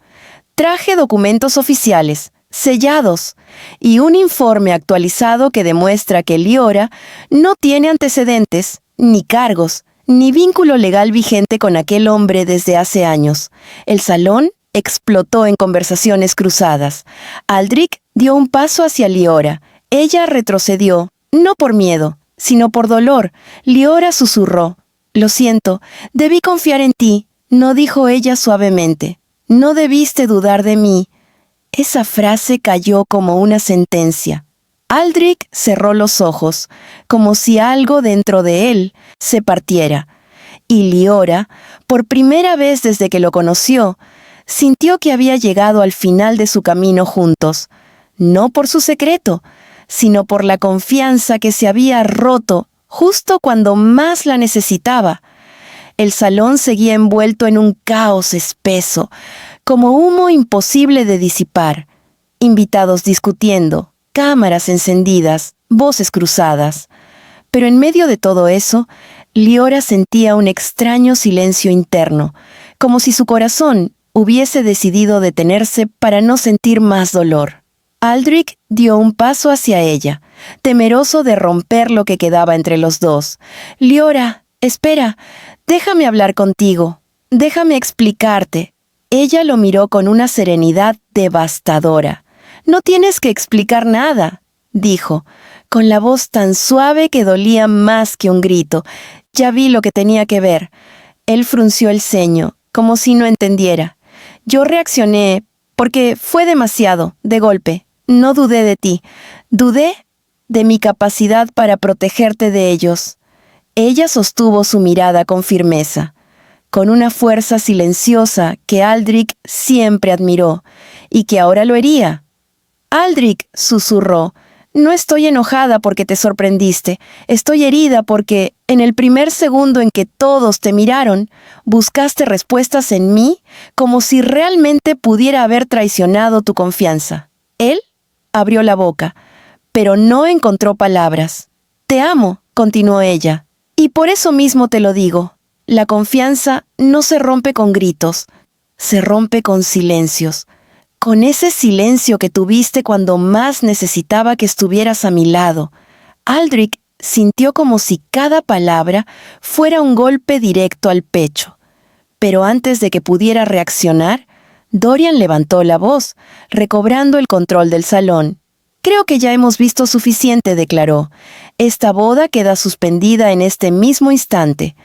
«Traje documentos oficiales, sellados, y un informe actualizado que demuestra que Liora no tiene antecedentes, ni cargos, ni vínculo legal vigente con aquel hombre desde hace años». El salón explotó en conversaciones cruzadas. Aldrich dio un paso hacia Liora. Ella retrocedió, no por miedo, sino por dolor. Liora susurró. «Lo siento, debí confiar en ti», no dijo ella suavemente. «No debiste dudar de mí». Esa frase cayó como una sentencia. Aldrich cerró los ojos, como si algo dentro de él se partiera. Y Liora, por primera vez desde que lo conoció, sintió que había llegado al final de su camino juntos, no por su secreto, sino por la confianza que se había roto justo cuando más la necesitaba. El salón seguía envuelto en un caos espeso, como humo imposible de disipar. Invitados discutiendo, cámaras encendidas, voces cruzadas. Pero en medio de todo eso, Liora sentía un extraño silencio interno, como si su corazón hubiese decidido detenerse para no sentir más dolor. Aldrich dio un paso hacia ella, temeroso de romper lo que quedaba entre los dos. «Liora, espera, déjame hablar contigo, déjame explicarte». Ella lo miró con una serenidad devastadora. «No tienes que explicar nada», dijo, con la voz tan suave que dolía más que un grito. «Ya vi lo que tenía que ver». Él frunció el ceño, como si no entendiera. «Yo reaccioné porque fue demasiado, de golpe. No dudé de ti. Dudé de mi capacidad para protegerte de ellos». Ella sostuvo su mirada con firmeza, con una fuerza silenciosa que Aldrich siempre admiró y que ahora lo hería. «Aldrich», susurró, «no estoy enojada porque te sorprendiste. Estoy herida porque, en el primer segundo en que todos te miraron, buscaste respuestas en mí como si realmente pudiera haber traicionado tu confianza». Él abrió la boca, pero no encontró palabras. «Te amo», continuó ella, «y por eso mismo te lo digo. La confianza no se rompe con gritos, se rompe con silencios. Con ese silencio que tuviste cuando más necesitaba que estuvieras a mi lado». Aldrich sintió como si cada palabra fuera un golpe directo al pecho. Pero antes de que pudiera reaccionar, Dorian levantó la voz, recobrando el control del salón. Creo que ya hemos visto suficiente, declaró. Esta boda queda suspendida en este mismo instante.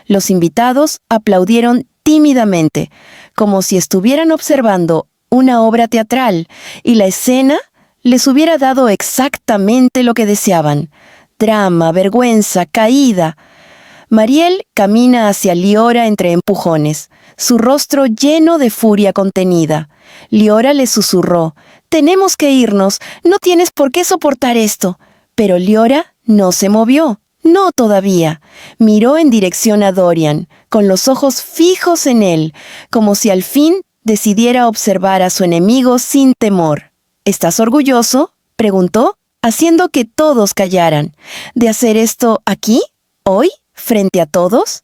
Los invitados aplaudieron tímidamente, como si estuvieran observando una obra teatral, y la escena les hubiera dado exactamente lo que deseaban. Drama, vergüenza, caída. Mariel camina hacia Liora entre empujones, su rostro lleno de furia contenida. Liora le susurró: «Tenemos que irnos, no tienes por qué soportar esto». Pero Liora no se movió. No todavía. Miró en dirección a Dorian, con los ojos fijos en él, como si al fin decidiera observar a su enemigo sin temor. «¿Estás orgulloso?», preguntó, haciendo que todos callaran. «¿De hacer esto aquí? ¿Hoy? ¿Frente a todos?».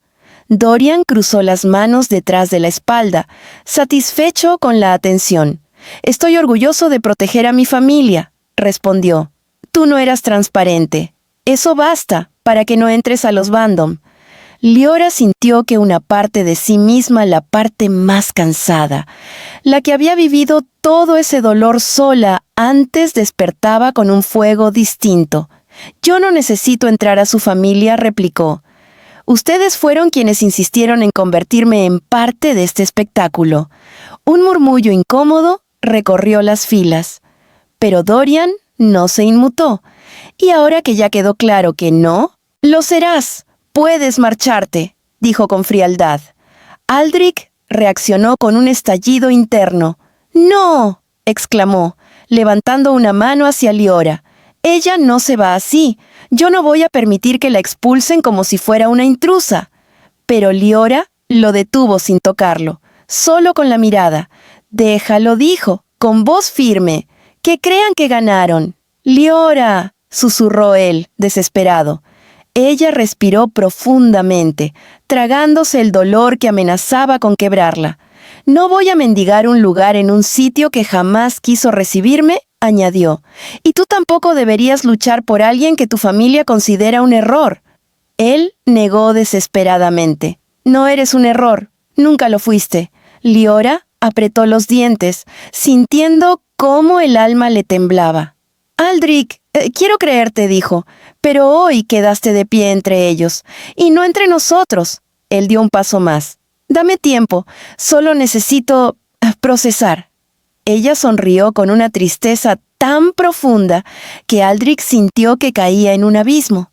Dorian cruzó las manos detrás de la espalda, satisfecho con la atención. «Estoy orgulloso de proteger a mi familia», respondió. «Tú no eras transparente. Eso basta para que no entres a los Vandom». Liora sintió que una parte de sí misma, la parte más cansada, la que había vivido todo ese dolor sola, antes despertaba con un fuego distinto. «Yo no necesito entrar a su familia», replicó. «Ustedes fueron quienes insistieron en convertirme en parte de este espectáculo». Un murmullo incómodo recorrió las filas. Pero Dorian no se inmutó. «Y ahora que ya quedó claro que no, lo serás. Puedes marcharte», dijo con frialdad. Aldrich reaccionó con un estallido interno. «¡No!», exclamó, levantando una mano hacia Liora. «Ella no se va así. Yo no voy a permitir que la expulsen como si fuera una intrusa». Pero Liora lo detuvo sin tocarlo, solo con la mirada. «Déjalo», dijo, con voz firme. «Que crean que ganaron». «Liora», susurró él, desesperado. Ella respiró profundamente, tragándose el dolor que amenazaba con quebrarla. «No voy a mendigar un lugar en un sitio que jamás quiso recibirme», añadió. «Y tú tampoco deberías luchar por alguien que tu familia considera un error». Él negó desesperadamente. «No eres un error. Nunca lo fuiste». Liora apretó los dientes, sintiendo cómo el alma le temblaba. «Aldrich, quiero creerte», dijo, «pero hoy quedaste de pie entre ellos, y no entre nosotros». Él dio un paso más. «Dame tiempo, solo necesito procesar». Ella sonrió con una tristeza tan profunda que Aldrich sintió que caía en un abismo.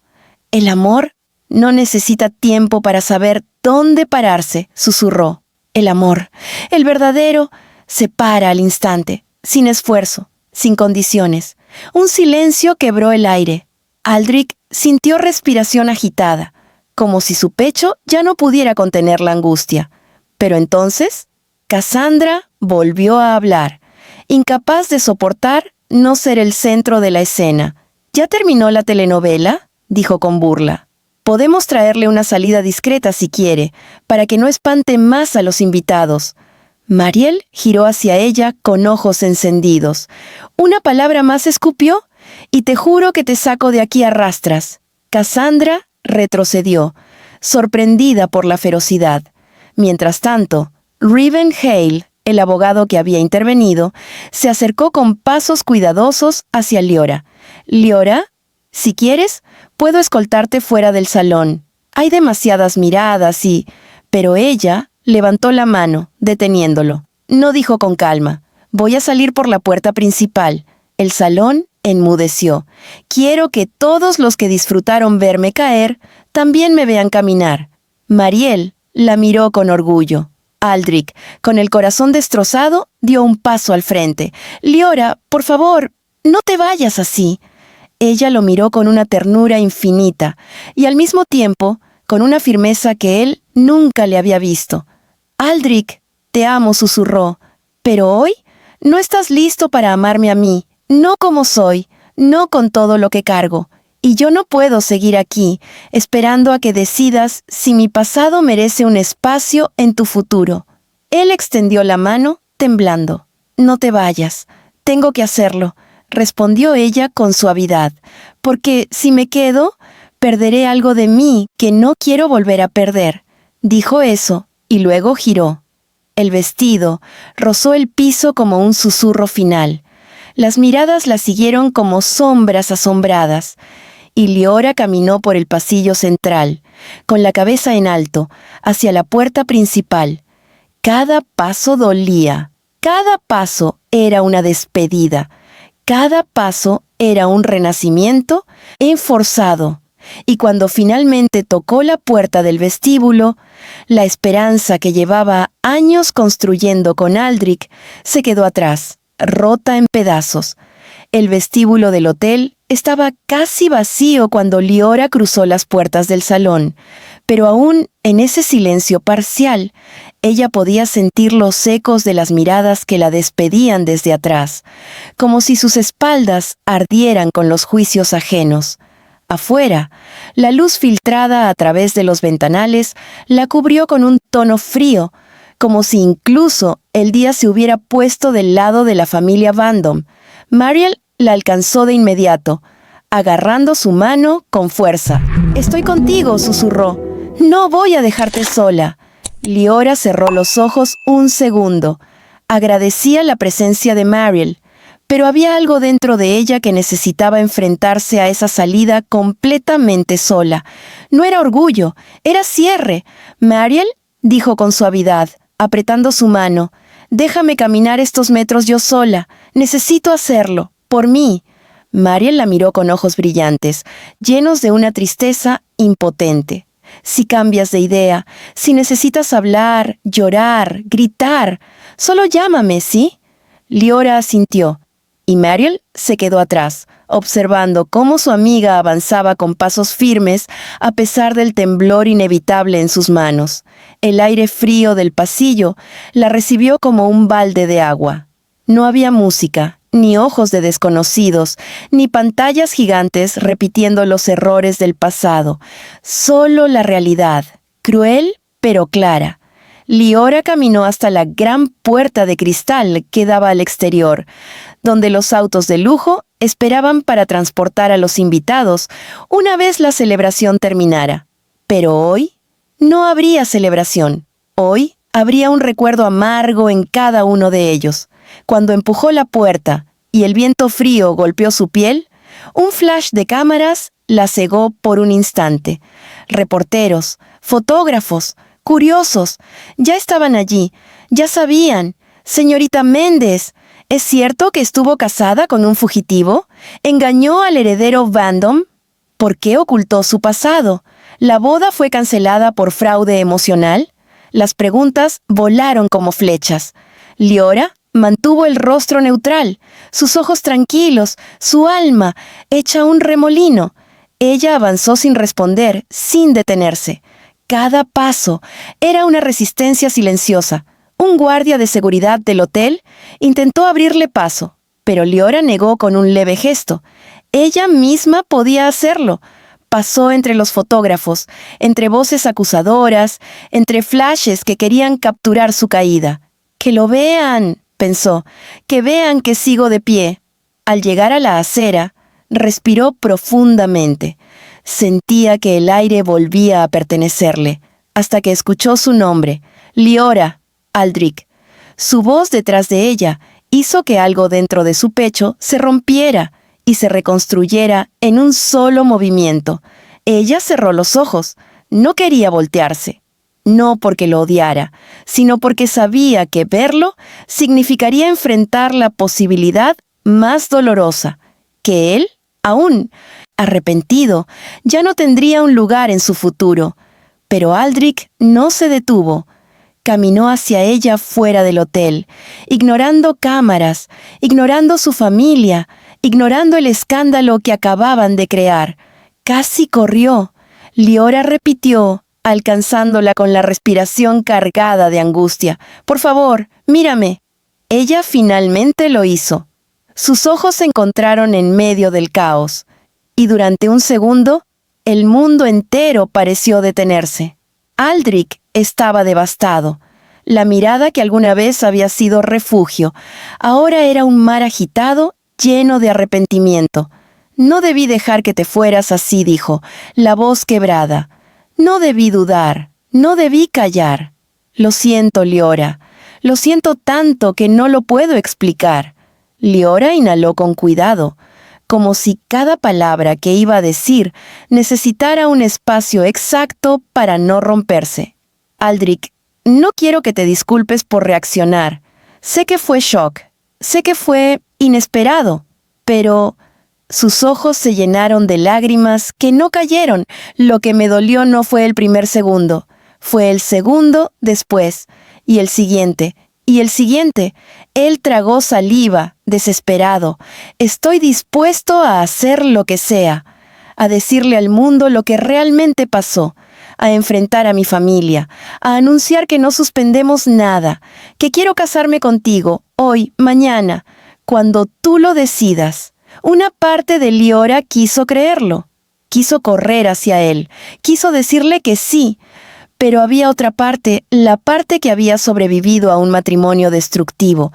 «El amor no necesita tiempo para saber dónde pararse», susurró. «El amor, el verdadero, se para al instante, sin esfuerzo, sin condiciones». Un silencio quebró el aire. Aldrich sintió respiración agitada, como si su pecho ya no pudiera contener la angustia. Pero entonces, Cassandra volvió a hablar, incapaz de soportar no ser el centro de la escena. «¿Ya terminó la telenovela?», dijo con burla. «Podemos traerle una salida discreta si quiere, para que no espante más a los invitados». Mariel giró hacia ella con ojos encendidos. «Una palabra más escupió, y te juro que te saco de aquí a rastras». Cassandra retrocedió, sorprendida por la ferocidad. Mientras tanto, Reuben Hale, el abogado que había intervenido, se acercó con pasos cuidadosos hacia Liora. «Liora, si quieres, puedo escoltarte fuera del salón. Hay demasiadas miradas y...». Pero ella levantó la mano, deteniéndolo. No, dijo con calma. «Voy a salir por la puerta principal». El salón enmudeció. «Quiero que todos los que disfrutaron verme caer también me vean caminar». Mariel la miró con orgullo. Aldrich, con el corazón destrozado, dio un paso al frente. «Liora, por favor, no te vayas así». Ella lo miró con una ternura infinita y al mismo tiempo con una firmeza que él nunca le había visto. «Aldrich, te amo», susurró, «pero hoy no estás listo para amarme a mí, no como soy, no con todo lo que cargo, y yo no puedo seguir aquí, esperando a que decidas si mi pasado merece un espacio en tu futuro». Él extendió la mano, temblando. «No te vayas, tengo que hacerlo», respondió ella con suavidad, «porque si me quedo, perderé algo de mí que no quiero volver a perder». Dijo eso, y luego giró. El vestido rozó el piso como un susurro final. Las miradas la siguieron como sombras asombradas, y Liora caminó por el pasillo central, con la cabeza en alto, hacia la puerta principal. Cada paso dolía, cada paso era una despedida, cada paso era un renacimiento enforzado. Y cuando finalmente tocó la puerta del vestíbulo, la esperanza que llevaba años construyendo con Aldrich se quedó atrás, rota en pedazos. El vestíbulo del hotel estaba casi vacío cuando Liora cruzó las puertas del salón, pero aún en ese silencio parcial, ella podía sentir los ecos de las miradas que la despedían desde atrás, como si sus espaldas ardieran con los juicios ajenos. Afuera, la luz filtrada a través de los ventanales la cubrió con un tono frío, como si incluso el día se hubiera puesto del lado de la familia Vandom. Mariel la alcanzó de inmediato, agarrando su mano con fuerza. «Estoy contigo», susurró. «No voy a dejarte sola». Liora cerró los ojos un segundo. Agradecía la presencia de Mariel, pero había algo dentro de ella que necesitaba enfrentarse a esa salida completamente sola. No era orgullo, era cierre. «Mariel», dijo con suavidad, apretando su mano, «déjame caminar estos metros yo sola. Necesito hacerlo, por mí». Mariel la miró con ojos brillantes, llenos de una tristeza impotente. «Si cambias de idea, si necesitas hablar, llorar, gritar, solo llámame, ¿sí?» Liora asintió, y Mariel se quedó atrás, observando cómo su amiga avanzaba con pasos firmes a pesar del temblor inevitable en sus manos. El aire frío del pasillo la recibió como un balde de agua. No había música, ni ojos de desconocidos, ni pantallas gigantes repitiendo los errores del pasado. Solo la realidad, cruel pero clara. Liora caminó hasta la gran puerta de cristal que daba al exterior, donde los autos de lujo esperaban para transportar a los invitados una vez la celebración terminara. Pero hoy no habría celebración. Hoy habría un recuerdo amargo en cada uno de ellos. Cuando empujó la puerta y el viento frío golpeó su piel, un flash de cámaras la cegó por un instante. Reporteros, fotógrafos, curiosos, ya estaban allí, ya sabían. «Señorita Méndez, ¿es cierto que estuvo casada con un fugitivo? ¿Engañó al heredero Vandom? ¿Por qué ocultó su pasado? ¿La boda fue cancelada por fraude emocional?» Las preguntas volaron como flechas. Liora mantuvo el rostro neutral, sus ojos tranquilos, su alma hecha un remolino. Ella avanzó sin responder, sin detenerse. Cada paso era una resistencia silenciosa. Un guardia de seguridad del hotel intentó abrirle paso, pero Liora negó con un leve gesto. Ella misma podía hacerlo. Pasó entre los fotógrafos, entre voces acusadoras, entre flashes que querían capturar su caída. «Que lo vean», pensó, «que vean que sigo de pie». Al llegar a la acera, respiró profundamente. Sentía que el aire volvía a pertenecerle, hasta que escuchó su nombre, Liora Aldrich. Su voz detrás de ella hizo que algo dentro de su pecho se rompiera y se reconstruyera en un solo movimiento. Ella cerró los ojos. No quería voltearse. No porque lo odiara, sino porque sabía que verlo significaría enfrentar la posibilidad más dolorosa, que él, aún arrepentido, ya no tendría un lugar en su futuro. Pero Aldrich no se detuvo. Caminó hacia ella fuera del hotel, ignorando cámaras, ignorando su familia, ignorando el escándalo que acababan de crear. Casi corrió. Liora repitió, alcanzándola con la respiración cargada de angustia. «Por favor, mírame». Ella finalmente lo hizo. Sus ojos se encontraron en medio del caos, y durante un segundo, el mundo entero pareció detenerse. Aldrich estaba devastado. La mirada que alguna vez había sido refugio, ahora era un mar agitado, lleno de arrepentimiento. «No debí dejar que te fueras así», dijo, la voz quebrada. «No debí dudar, no debí callar. Lo siento, Liora, lo siento tanto que no lo puedo explicar». Liora inhaló con cuidado, como si cada palabra que iba a decir necesitara un espacio exacto para no romperse. Aldrich, no quiero que te disculpes por reaccionar. Sé que fue shock, sé que fue inesperado, pero sus ojos se llenaron de lágrimas que no cayeron. Lo que me dolió no fue el primer segundo, fue el segundo después, y el siguiente, y el siguiente. Él tragó saliva, desesperado. Estoy dispuesto a hacer lo que sea, a decirle al mundo lo que realmente pasó, a enfrentar a mi familia, a anunciar que no suspendemos nada, que quiero casarme contigo, hoy, mañana, cuando tú lo decidas. Una parte de Liora quiso creerlo, quiso correr hacia él, quiso decirle que sí, pero había otra parte, la parte que había sobrevivido a un matrimonio destructivo,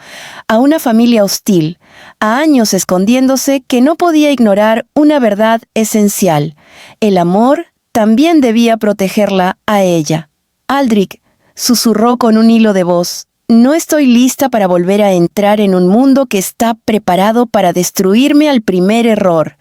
a una familia hostil, a años escondiéndose, que no podía ignorar una verdad esencial. El amor también debía protegerla a ella. Aldrich susurró con un hilo de voz: no estoy lista para volver a entrar en un mundo que está preparado para destruirme al primer error.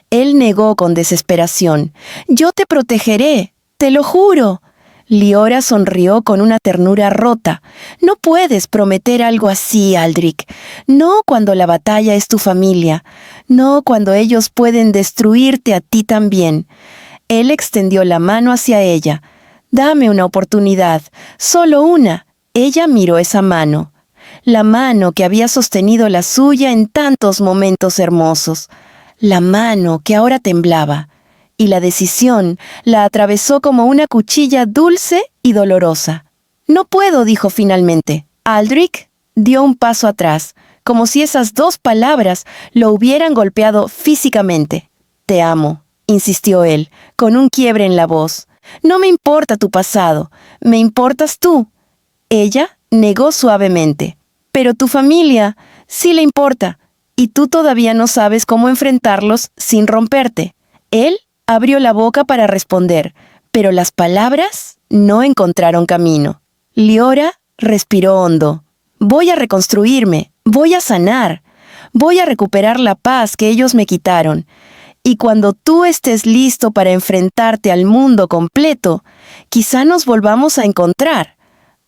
Él negó con desesperación: yo te protegeré, te lo juro. Liora sonrió con una ternura rota. No puedes prometer algo así, Aldrich. No cuando la batalla es tu familia. No cuando ellos pueden destruirte a ti también. Él extendió la mano hacia ella. Dame una oportunidad, solo una. Ella miró esa mano. La mano que había sostenido la suya en tantos momentos hermosos. La mano que ahora temblaba. Y la decisión la atravesó como una cuchilla dulce y dolorosa. No puedo, dijo finalmente. Aldrich dio un paso atrás, como si esas dos palabras lo hubieran golpeado físicamente. Te amo, insistió él, con un quiebre en la voz. No me importa tu pasado, me importas tú. Ella negó suavemente. Pero tu familia sí le importa, y tú todavía no sabes cómo enfrentarlos sin romperte. Él abrió la boca para responder, pero las palabras no encontraron camino. Liora respiró hondo. Voy a reconstruirme, voy a sanar, voy a recuperar la paz que ellos me quitaron. Y cuando tú estés listo para enfrentarte al mundo completo, quizá nos volvamos a encontrar.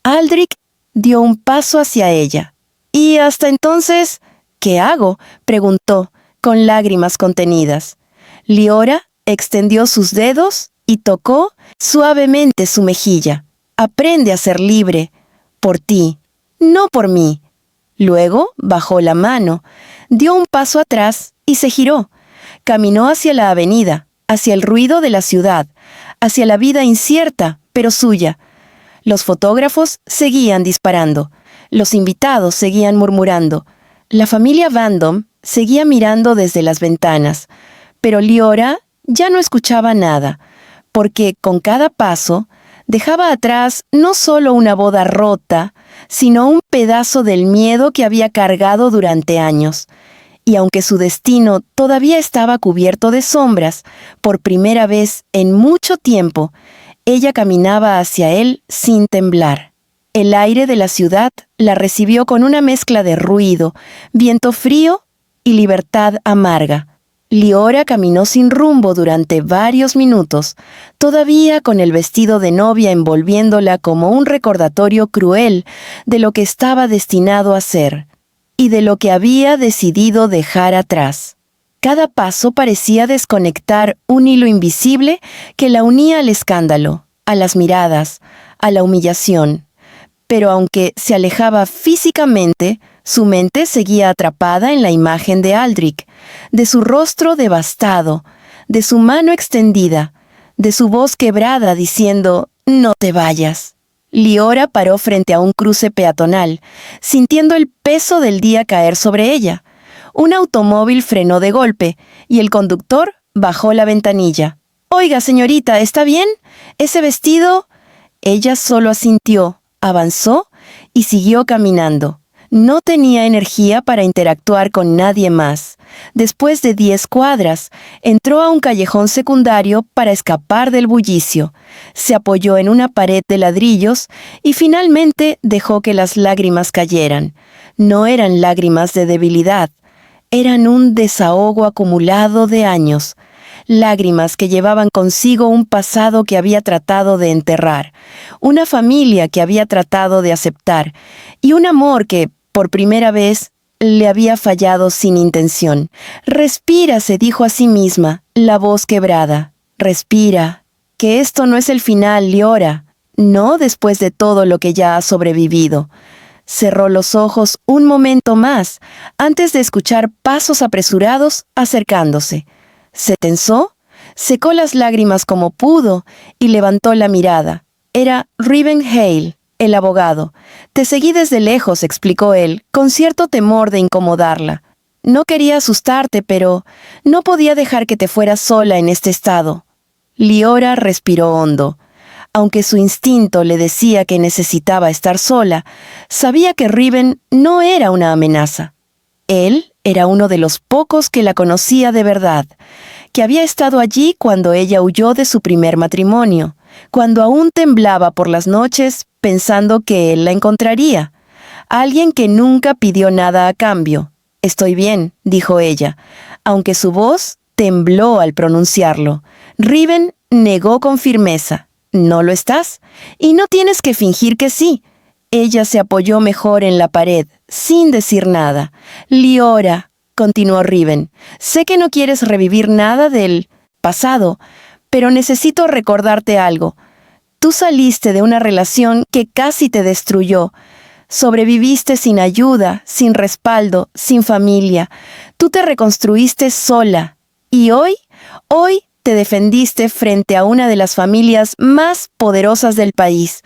Aldrich dio un paso hacia ella. «¿Y hasta entonces qué hago?», preguntó, con lágrimas contenidas. Liora extendió sus dedos y tocó suavemente su mejilla. «Aprende a ser libre, por ti, no por mí». Luego bajó la mano, dio un paso atrás y se giró. Caminó hacia la avenida, hacia el ruido de la ciudad, hacia la vida incierta, pero suya. Los fotógrafos seguían disparando. Los invitados seguían murmurando. La familia Vandom seguía mirando desde las ventanas. Pero Liora ya no escuchaba nada, porque con cada paso dejaba atrás no solo una boda rota, sino un pedazo del miedo que había cargado durante años. Y aunque su destino todavía estaba cubierto de sombras, por primera vez en mucho tiempo, ella caminaba hacia él sin temblar. El aire de la ciudad la recibió con una mezcla de ruido, viento frío y libertad amarga. Liora caminó sin rumbo durante varios minutos, todavía con el vestido de novia envolviéndola como un recordatorio cruel de lo que estaba destinado a ser y de lo que había decidido dejar atrás. Cada paso parecía desconectar un hilo invisible que la unía al escándalo, a las miradas, a la humillación. Pero aunque se alejaba físicamente, su mente seguía atrapada en la imagen de Aldrich, de su rostro devastado, de su mano extendida, de su voz quebrada diciendo: «No te vayas». Liora paró frente a un cruce peatonal, sintiendo el peso del día caer sobre ella. Un automóvil frenó de golpe, y el conductor bajó la ventanilla. «Oiga, señorita, ¿está bien? ¿Ese vestido...?» Ella solo asintió, avanzó y siguió caminando. No tenía energía para interactuar con nadie más. Después de 10 cuadras, entró a un callejón secundario para escapar del bullicio. Se apoyó en una pared de ladrillos y finalmente dejó que las lágrimas cayeran. No eran lágrimas de debilidad, Eran un desahogo acumulado de años, lágrimas que llevaban consigo un pasado que había tratado de enterrar, una familia que había tratado de aceptar y un amor que, por primera vez, le había fallado sin intención. «Respira», se dijo a sí misma, la voz quebrada. «Respira, que esto no es el final, Liora. No después de todo lo que ya ha sobrevivido». Cerró los ojos un momento más, antes de escuchar pasos apresurados acercándose. Se tensó, secó las lágrimas como pudo y levantó la mirada. Era Reuben Hale, el abogado. «Te seguí desde lejos», explicó él, con cierto temor de incomodarla. «No quería asustarte, pero no podía dejar que te fueras sola en este estado». Liora respiró hondo. Aunque su instinto le decía que necesitaba estar sola, sabía que Reuben no era una amenaza. Él era uno de los pocos que la conocía de verdad, que había estado allí cuando ella huyó de su primer matrimonio, cuando aún temblaba por las noches pensando que él la encontraría. Alguien que nunca pidió nada a cambio. «Estoy bien», dijo ella, aunque su voz tembló al pronunciarlo. Reuben negó con firmeza. «¿No lo estás? Y no tienes que fingir que sí». Ella se apoyó mejor en la pared, sin decir nada. «Liora», continuó Reuben, «sé que no quieres revivir nada del pasado, pero necesito recordarte algo. Tú saliste de una relación que casi te destruyó. Sobreviviste sin ayuda, sin respaldo, sin familia. Tú te reconstruiste sola. Y hoy te defendiste frente a una de las familias más poderosas del país.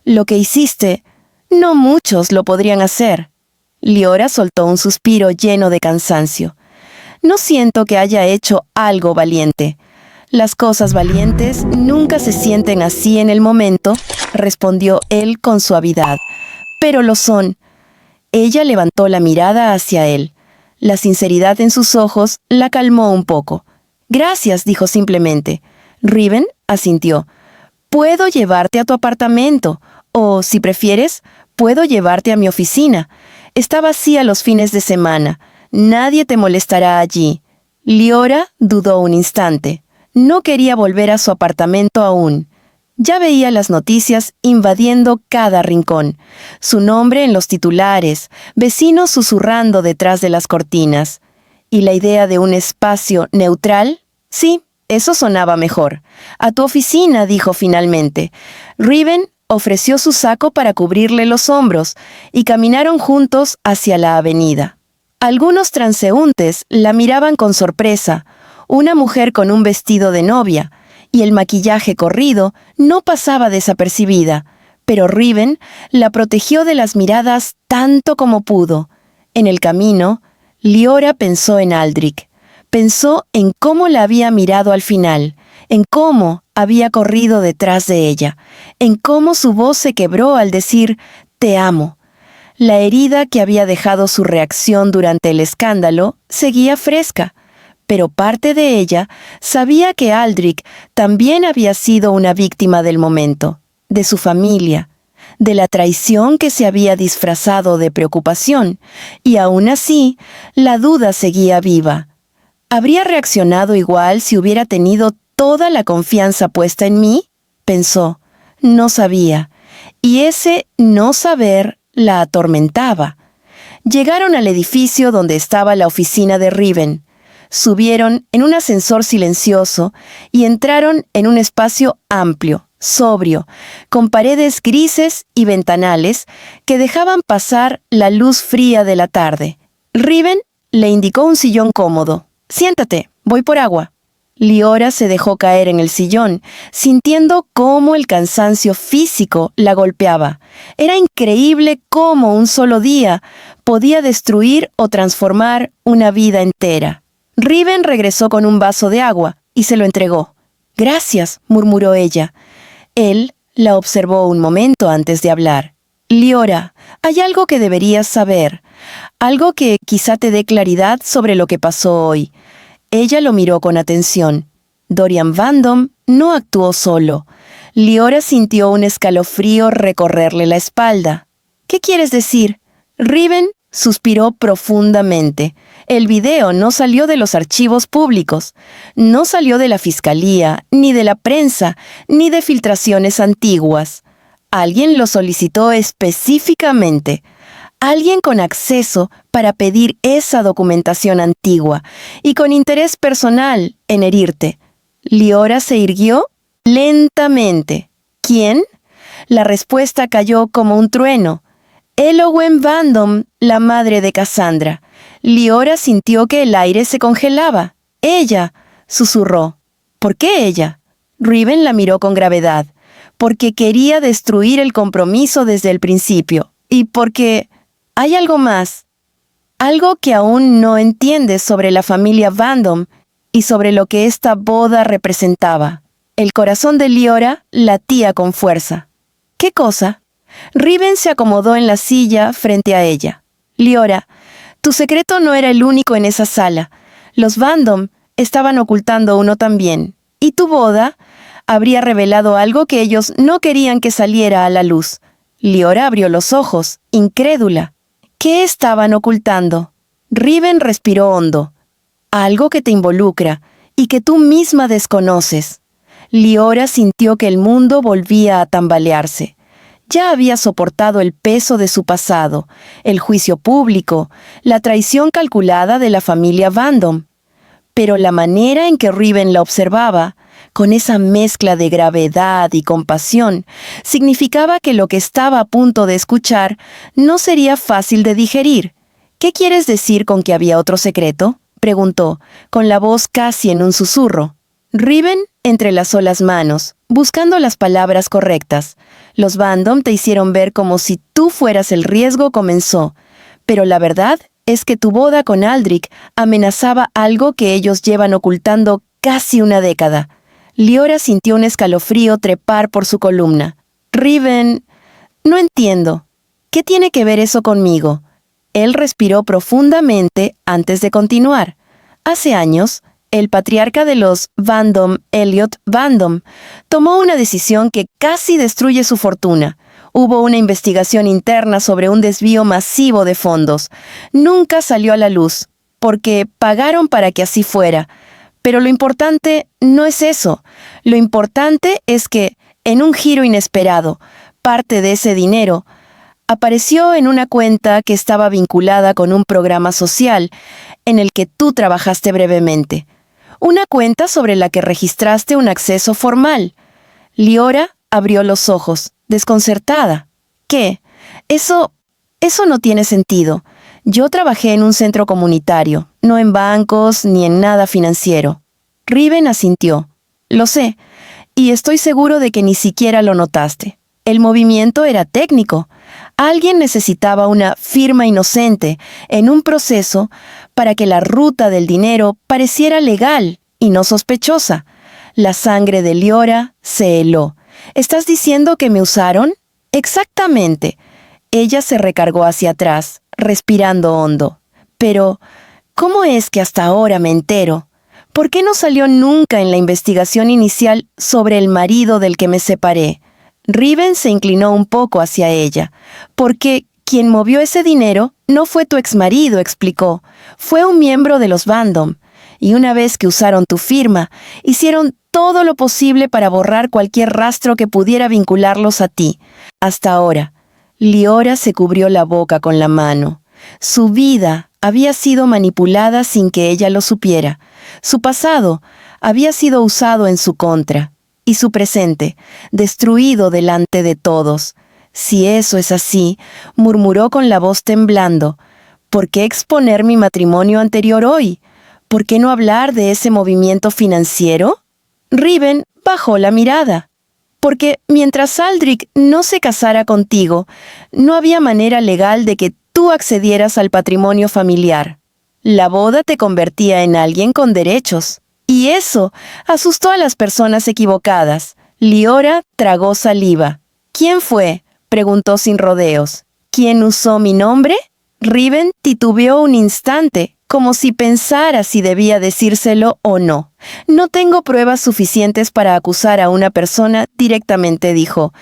Lo que hiciste, no muchos lo podrían hacer». Liora soltó un suspiro lleno de cansancio. «No siento que haya hecho algo valiente». «Las cosas valientes nunca se sienten así en el momento», respondió él con suavidad. «Pero lo son». Ella levantó la mirada hacia él. La sinceridad en sus ojos la calmó un poco. «Gracias», dijo simplemente. Reuben asintió. «Puedo llevarte a tu apartamento, o, si prefieres, puedo llevarte a mi oficina. Está vacía los fines de semana. Nadie te molestará allí». Liora dudó un instante. No quería volver a su apartamento aún. Ya veía las noticias invadiendo cada rincón. Su nombre en los titulares, vecinos susurrando detrás de las cortinas. ¿Y la idea de un espacio neutral? Sí, eso sonaba mejor. «A tu oficina», dijo finalmente. Reuben ofreció su saco para cubrirle los hombros y caminaron juntos hacia la avenida. Algunos transeúntes la miraban con sorpresa. Una mujer con un vestido de novia y el maquillaje corrido no pasaba desapercibida, pero Reuben la protegió de las miradas tanto como pudo. En el camino, Liora pensó en Aldrich. Pensó en cómo la había mirado al final, en cómo había corrido detrás de ella, en cómo su voz se quebró al decir «te amo». La herida que había dejado su reacción durante el escándalo seguía fresca, pero parte de ella sabía que Aldrich también había sido una víctima del momento, de su familia, de la traición que se había disfrazado de preocupación, y aún así, la duda seguía viva. ¿Habría reaccionado igual si hubiera tenido toda la confianza puesta en mí? Pensó. No sabía. Y ese no saber la atormentaba. Llegaron al edificio donde estaba la oficina de Reuben. Subieron en un ascensor silencioso y entraron en un espacio amplio, sobrio, con paredes grises y ventanales que dejaban pasar la luz fría de la tarde. Reuben le indicó un sillón cómodo. «Siéntate, voy por agua». Liora se dejó caer en el sillón, sintiendo cómo el cansancio físico la golpeaba. Era increíble cómo un solo día podía destruir o transformar una vida entera. Reuben regresó con un vaso de agua y se lo entregó. «Gracias», murmuró ella. Él la observó un momento antes de hablar. «Liora, hay algo que deberías saber, algo que quizá te dé claridad sobre lo que pasó hoy». Ella lo miró con atención. Dorian Vandom no actuó solo. Liora sintió un escalofrío recorrerle la espalda. «¿Qué quieres decir?» Reuben Suspiró profundamente. El video no salió de los archivos públicos, no salió de la fiscalía, ni de la prensa, ni de filtraciones antiguas. Alguien lo solicitó específicamente. Alguien con acceso para pedir esa documentación antigua y con interés personal en herirte. Liora se irguió lentamente. ¿Quién? La respuesta cayó como un trueno. Elowen Vandom, la madre de Cassandra. Liora sintió que el aire se congelaba. Ella, susurró. ¿Por qué ella? Riven la miró con gravedad. Porque quería destruir el compromiso desde el principio. Y porque hay algo más. Algo que aún no entiendes sobre la familia Vandom y sobre lo que esta boda representaba. El corazón de Liora latía con fuerza. ¿Qué cosa? Riven se acomodó en la silla frente a ella. Liora, tu secreto no era el único en esa sala. Los Vandom estaban ocultando uno también. Y tu boda habría revelado algo que ellos no querían que saliera a la luz. Liora abrió los ojos, incrédula. ¿Qué estaban ocultando? Riven respiró hondo. Algo que te involucra y que tú misma desconoces. Liora sintió que el mundo volvía a tambalearse. Ya había soportado el peso de su pasado, el juicio público, la traición calculada de la familia Vandom. Pero la manera en que Riven la observaba, con esa mezcla de gravedad y compasión, significaba que lo que estaba a punto de escuchar no sería fácil de digerir. ¿Qué quieres decir con que había otro secreto?, preguntó, con la voz casi en un susurro. Riven entrelazó las manos, buscando las palabras correctas. Los Vandom te hicieron ver como si tú fueras el riesgo, comenzó. Pero la verdad es que tu boda con Aldrich amenazaba algo que ellos llevan ocultando casi una década. Liora sintió un escalofrío trepar por su columna. Riven, no entiendo. ¿Qué tiene que ver eso conmigo? Él respiró profundamente antes de continuar. Hace años, el patriarca de los Vandom, Elliot Vandom, tomó una decisión que casi destruye su fortuna. Hubo una investigación interna sobre un desvío masivo de fondos. Nunca salió a la luz, porque pagaron para que así fuera. Pero lo importante no es eso. Lo importante es que, en un giro inesperado, parte de ese dinero apareció en una cuenta que estaba vinculada con un programa social en el que tú trabajaste brevemente. Una cuenta sobre la que registraste un acceso formal. Liora abrió los ojos, desconcertada. ¿Qué? Eso no tiene sentido. Yo trabajé en un centro comunitario, no en bancos ni en nada financiero. Riven asintió. Lo sé, y estoy seguro de que ni siquiera lo notaste. El movimiento era técnico. Alguien necesitaba una firma inocente en un proceso para que la ruta del dinero pareciera legal y no sospechosa. La sangre de Liora se heló. ¿Estás diciendo que me usaron? Exactamente. Ella se recargó hacia atrás, respirando hondo. Pero, ¿cómo es que hasta ahora me entero? ¿Por qué no salió nunca en la investigación inicial sobre el marido del que me separé? Riven se inclinó un poco hacia ella. Porque quien movió ese dinero no fue tu exmarido, explicó. Fue un miembro de los Vandom. Y una vez que usaron tu firma, hicieron todo lo posible para borrar cualquier rastro que pudiera vincularlos a ti. Hasta ahora, Liora se cubrió la boca con la mano. Su vida había sido manipulada sin que ella lo supiera. Su pasado había sido usado en su contra. Y su presente, destruido delante de todos. Si eso es así, murmuró con la voz temblando, ¿por qué exponer mi matrimonio anterior hoy? ¿Por qué no hablar de ese movimiento financiero? Riven bajó la mirada. Porque mientras Aldrich no se casara contigo, no había manera legal de que tú accedieras al patrimonio familiar. La boda te convertía en alguien con derechos. Y eso asustó a las personas equivocadas. Liora tragó saliva. ¿Quién fue?, preguntó sin rodeos. ¿Quién usó mi nombre? Riven titubeó un instante, como si pensara si debía decírselo o no. No tengo pruebas suficientes para acusar a una persona directamente, dijo.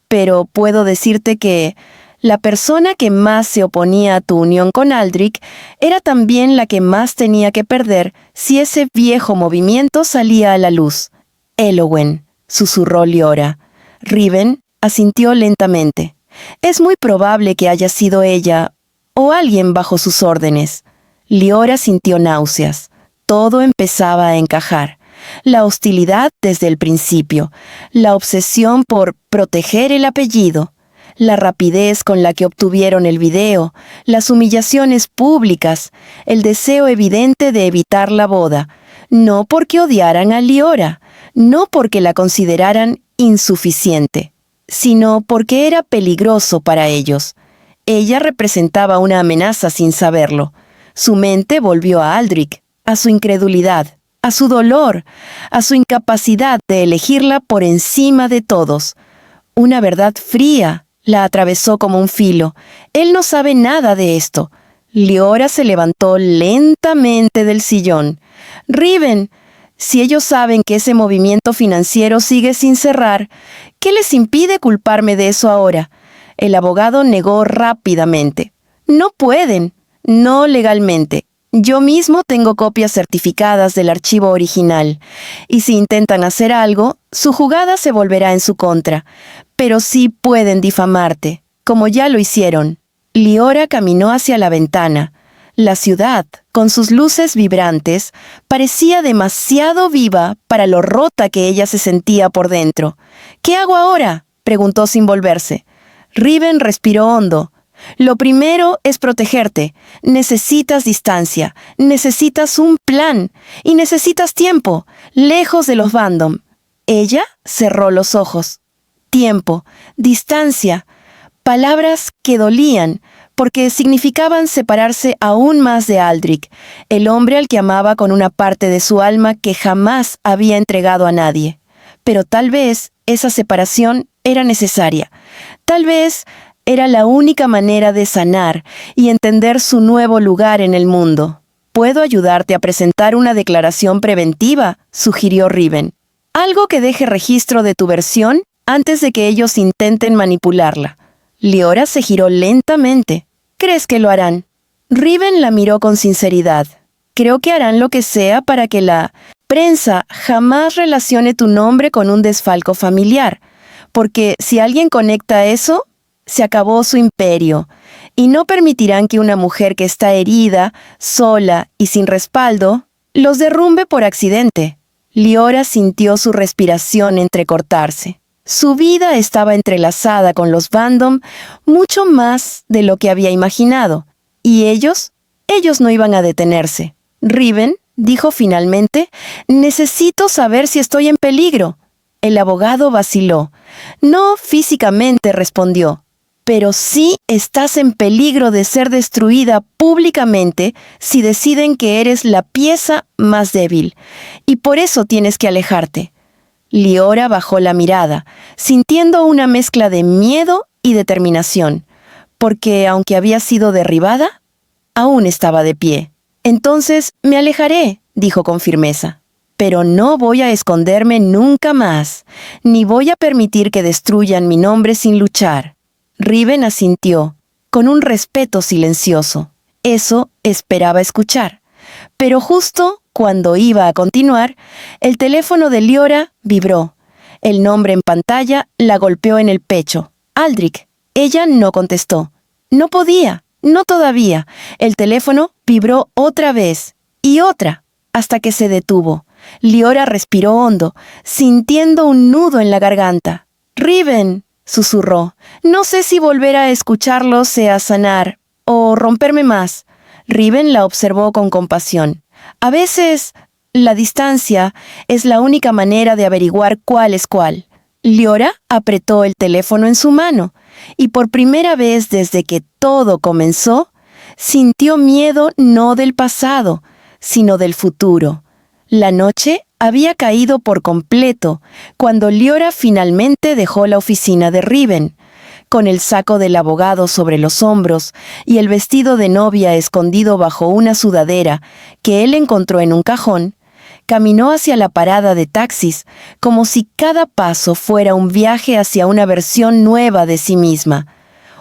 Pero puedo decirte que La persona que más se oponía a tu unión con Aldrich era también la que más tenía que perder si ese viejo movimiento salía a la luz. Elowen, susurró Liora. Riven asintió lentamente. Es muy probable que haya sido ella o alguien bajo sus órdenes. Liora sintió náuseas. Todo empezaba a encajar. La hostilidad desde el principio, la obsesión por proteger el apellido, la rapidez con la que obtuvieron el video, las humillaciones públicas, el deseo evidente de evitar la boda, no porque odiaran a Liora, no porque la consideraran insuficiente, sino porque era peligroso para ellos. Ella representaba una amenaza sin saberlo. Su mente volvió a Aldrich, a su incredulidad, a su dolor, a su incapacidad de elegirla por encima de todos. Una verdad fría la atravesó como un filo. Él no sabe nada de esto. Liora se levantó lentamente del sillón. Riven, si ellos saben que ese movimiento financiero sigue sin cerrar, ¿qué les impide culparme de eso ahora? El abogado negó rápidamente. No pueden, no legalmente. Yo mismo tengo copias certificadas del archivo original, y si intentan hacer algo, su jugada se volverá en su contra. Pero sí pueden difamarte, como ya lo hicieron. Liora caminó hacia la ventana. La ciudad, con sus luces vibrantes, parecía demasiado viva para lo rota que ella se sentía por dentro. ¿Qué hago ahora?, preguntó sin volverse. Riven respiró hondo. Lo primero es protegerte. Necesitas distancia, necesitas un plan y necesitas tiempo, lejos de los Vandom. Ella cerró los ojos. Tiempo, distancia, palabras que dolían porque significaban separarse aún más de Aldrich, el hombre al que amaba con una parte de su alma que jamás había entregado a nadie. Pero tal vez esa separación era necesaria. Tal vez era la única manera de sanar y entender su nuevo lugar en el mundo. «Puedo ayudarte a presentar una declaración preventiva», sugirió Riven. «Algo que deje registro de tu versión antes de que ellos intenten manipularla». Liora se giró lentamente. «¿Crees que lo harán?» Riven la miró con sinceridad. «Creo que harán lo que sea para que la prensa jamás relacione tu nombre con un desfalco familiar, porque si alguien conecta eso, se acabó su imperio, y no permitirán que una mujer que está herida, sola y sin respaldo, los derrumbe por accidente». Liora sintió su respiración entrecortarse. Su vida estaba entrelazada con los Vandom mucho más de lo que había imaginado, y ellos no iban a detenerse. «Riven», dijo finalmente, «necesito saber si estoy en peligro». El abogado vaciló. «No físicamente», respondió. «Pero sí estás en peligro de ser destruida públicamente si deciden que eres la pieza más débil, y por eso tienes que alejarte». Liora bajó la mirada, sintiendo una mezcla de miedo y determinación, porque aunque había sido derribada, aún estaba de pie. «Entonces me alejaré», dijo con firmeza. «Pero no voy a esconderme nunca más, ni voy a permitir que destruyan mi nombre sin luchar». Riven asintió, con un respeto silencioso. Eso esperaba escuchar. Pero justo cuando iba a continuar, el teléfono de Liora vibró. El nombre en pantalla la golpeó en el pecho. «Aldrich». Ella no contestó. No podía, no todavía. El teléfono vibró otra vez, y otra, hasta que se detuvo. Liora respiró hondo, sintiendo un nudo en la garganta. «Riven», susurró. «No sé si volver a escucharlo sea sanar, o romperme más». Riven la observó con compasión. «A veces, la distancia es la única manera de averiguar cuál es cuál». Liora apretó el teléfono en su mano, y por primera vez desde que todo comenzó, sintió miedo no del pasado, sino del futuro. La noche había caído por completo cuando Liora finalmente dejó la oficina de Riven. Con el saco del abogado sobre los hombros y el vestido de novia escondido bajo una sudadera que él encontró en un cajón, caminó hacia la parada de taxis como si cada paso fuera un viaje hacia una versión nueva de sí misma.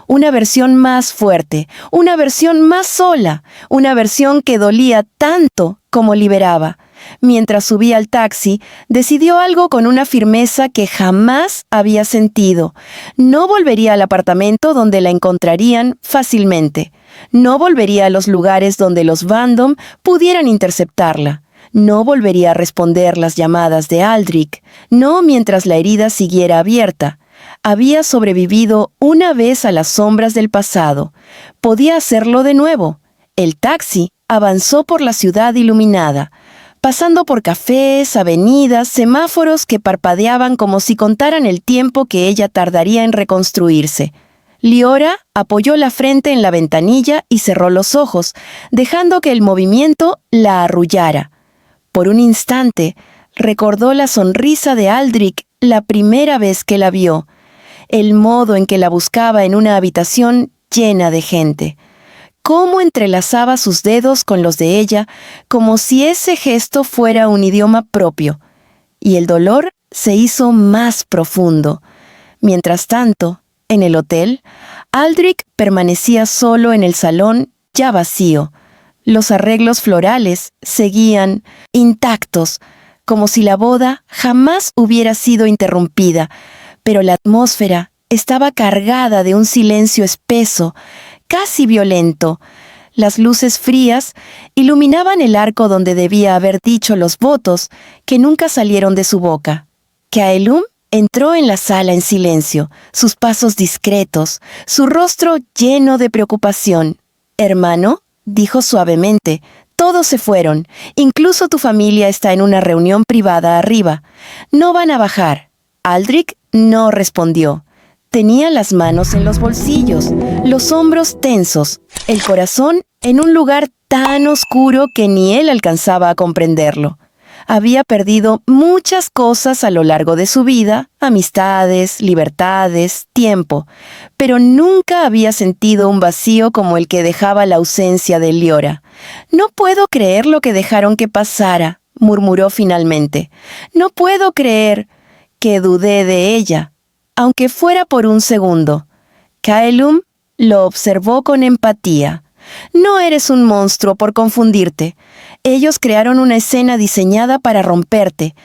una versión más fuerte, una versión más sola, una versión que dolía tanto como liberaba. Mientras subía al taxi, decidió algo con una firmeza que jamás había sentido. No volvería al apartamento donde la encontrarían fácilmente. No volvería a los lugares donde los Vandom pudieran interceptarla. No volvería a responder las llamadas de Aldrich. No mientras la herida siguiera abierta. Había sobrevivido una vez a las sombras del pasado. Podía hacerlo de nuevo. El taxi avanzó por la ciudad iluminada, pasando por cafés, avenidas, semáforos que parpadeaban como si contaran el tiempo que ella tardaría en reconstruirse. Leora apoyó la frente en la ventanilla y cerró los ojos, dejando que el movimiento la arrullara. Por un instante, recordó la sonrisa de Aldrich la primera vez que la vio, el modo en que la buscaba en una habitación llena de gente. Cómo entrelazaba sus dedos con los de ella, como si ese gesto fuera un idioma propio. Y el dolor se hizo más profundo. Mientras tanto, en el hotel, Aldrich permanecía solo en el salón, ya vacío. Los arreglos florales seguían intactos, como si la boda jamás hubiera sido interrumpida, pero la atmósfera estaba cargada de un silencio espeso, casi violento. Las luces frías iluminaban el arco donde debía haber dicho los votos que nunca salieron de su boca. Kaelum entró en la sala en silencio, sus pasos discretos, su rostro lleno de preocupación. «Hermano», dijo suavemente, «todos se fueron, incluso tu familia está en una reunión privada arriba. No van a bajar». Aldrich no respondió. Tenía las manos en los bolsillos, los hombros tensos, el corazón en un lugar tan oscuro que ni él alcanzaba a comprenderlo. Había perdido muchas cosas a lo largo de su vida, amistades, libertades, tiempo, pero nunca había sentido un vacío como el que dejaba la ausencia de Leora. «No puedo creer lo que dejaron que pasara», murmuró finalmente. «No puedo creer que dudé de ella». Aunque fuera por un segundo. Kaelum lo observó con empatía. «No eres un monstruo por confundirte. Ellos crearon una escena diseñada para romperte,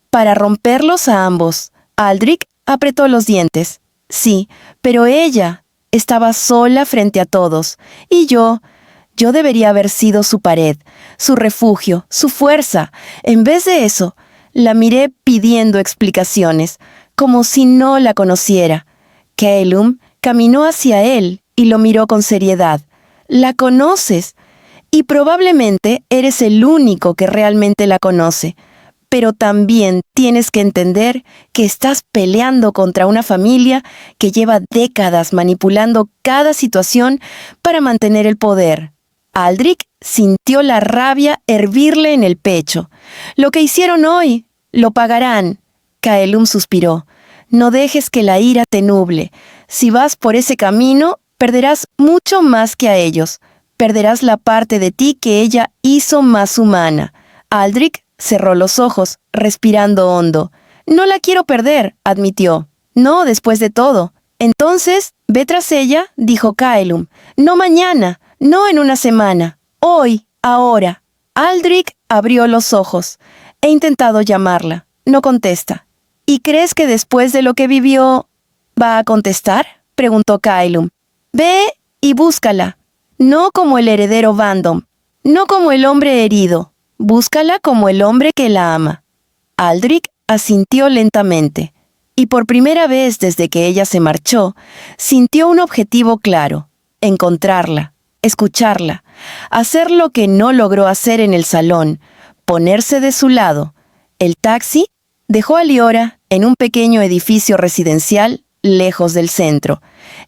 para romperlos a ambos». Aldrich apretó los dientes. «Sí, pero ella estaba sola frente a todos. Y yo debería haber sido su pared, su refugio, su fuerza. En vez de eso, la miré pidiendo explicaciones, como si no la conociera». Kaelum caminó hacia él y lo miró con seriedad. «La conoces, y probablemente eres el único que realmente la conoce, pero también tienes que entender que estás peleando contra una familia que lleva décadas manipulando cada situación para mantener el poder». Aldrich sintió la rabia hervirle en el pecho. «Lo que hicieron hoy, lo pagarán». Kaelum suspiró. «No dejes que la ira te nuble. Si vas por ese camino, perderás mucho más que a ellos. Perderás la parte de ti que ella hizo más humana». Aldrich cerró los ojos, respirando hondo. «No la quiero perder», admitió. «No, después de todo». «Entonces, ve tras ella», dijo Kaelum. «No mañana, no en una semana. Hoy, ahora». Aldrich abrió los ojos. «He intentado llamarla. No contesta». «¿Y crees que después de lo que vivió, va a contestar?», preguntó Kaelum. «Ve y búscala. No como el heredero Vandom, no como el hombre herido. Búscala como el hombre que la ama». Aldrich asintió lentamente, y por primera vez desde que ella se marchó, sintió un objetivo claro: encontrarla, escucharla, hacer lo que no logró hacer en el salón, ponerse de su lado. El taxi dejó a Leora en un pequeño edificio residencial lejos del centro.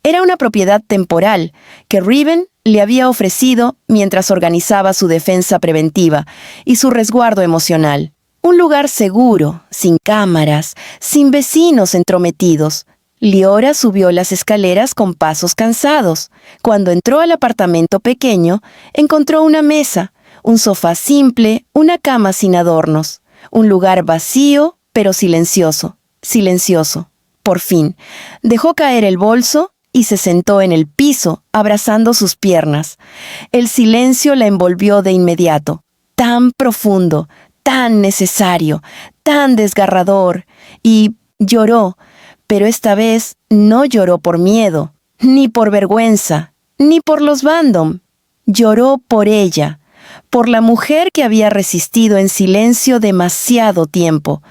Era una propiedad temporal que Riven le había ofrecido mientras organizaba su defensa preventiva y su resguardo emocional. Un lugar seguro, sin cámaras, sin vecinos entrometidos. Leora subió las escaleras con pasos cansados. Cuando entró al apartamento pequeño, encontró una mesa, un sofá simple, una cama sin adornos. Un lugar vacío, pero silencioso. Silencioso. Por fin, dejó caer el bolso y se sentó en el piso, abrazando sus piernas. El silencio la envolvió de inmediato. Tan profundo, tan necesario, tan desgarrador. Y lloró, pero esta vez no lloró por miedo, ni por vergüenza, ni por los Bandom. Lloró por ella, por la mujer que había resistido en silencio demasiado tiempo,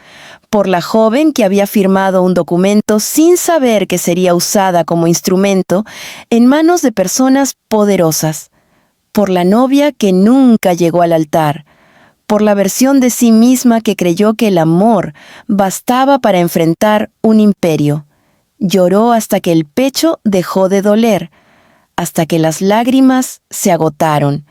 por la joven que había firmado un documento sin saber que sería usada como instrumento en manos de personas poderosas, por la novia que nunca llegó al altar, por la versión de sí misma que creyó que el amor bastaba para enfrentar un imperio. Lloró hasta que el pecho dejó de doler, hasta que las lágrimas se agotaron,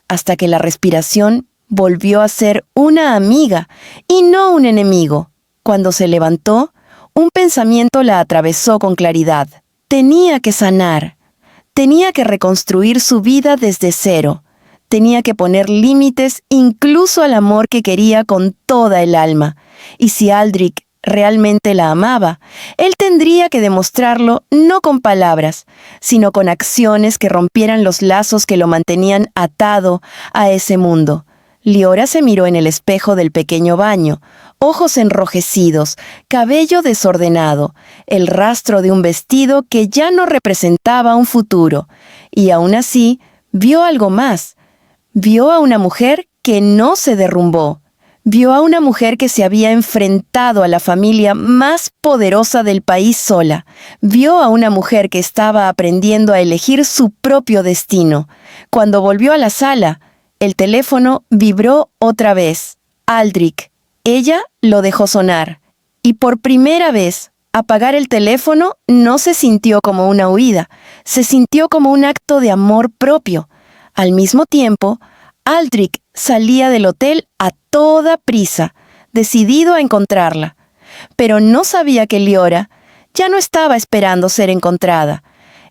hasta que la respiración volvió a ser una amiga y no un enemigo. Cuando se levantó, un pensamiento la atravesó con claridad. Tenía que sanar, tenía que reconstruir su vida desde cero, tenía que poner límites incluso al amor que quería con toda el alma. Y si Aldrich realmente la amaba, él tendría que demostrarlo no con palabras, sino con acciones que rompieran los lazos que lo mantenían atado a ese mundo. Liora se miró en el espejo del pequeño baño, ojos enrojecidos, cabello desordenado, el rastro de un vestido que ya no representaba un futuro, y aún así vio algo más. Vio a una mujer que no se derrumbó. Vio a una mujer que se había enfrentado a la familia más poderosa del país sola. Vio a una mujer que estaba aprendiendo a elegir su propio destino. Cuando volvió a la sala, el teléfono vibró otra vez. Aldrich. Ella lo dejó sonar. Y por primera vez, apagar el teléfono no se sintió como una huida. Se sintió como un acto de amor propio. Al mismo tiempo, Aldrich salía del hotel a toda prisa, decidido a encontrarla. Pero no sabía que Liora ya no estaba esperando ser encontrada.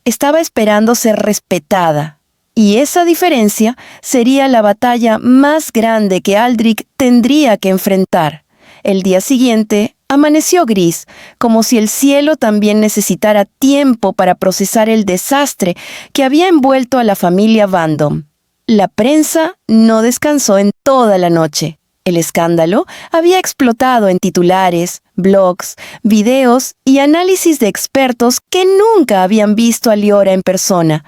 Estaba esperando ser respetada. Y esa diferencia sería la batalla más grande que Aldrich tendría que enfrentar. El día siguiente amaneció gris, como si el cielo también necesitara tiempo para procesar el desastre que había envuelto a la familia Bandom. La prensa no descansó en toda la noche. El escándalo había explotado en titulares, blogs, videos y análisis de expertos que nunca habían visto a Liora en persona,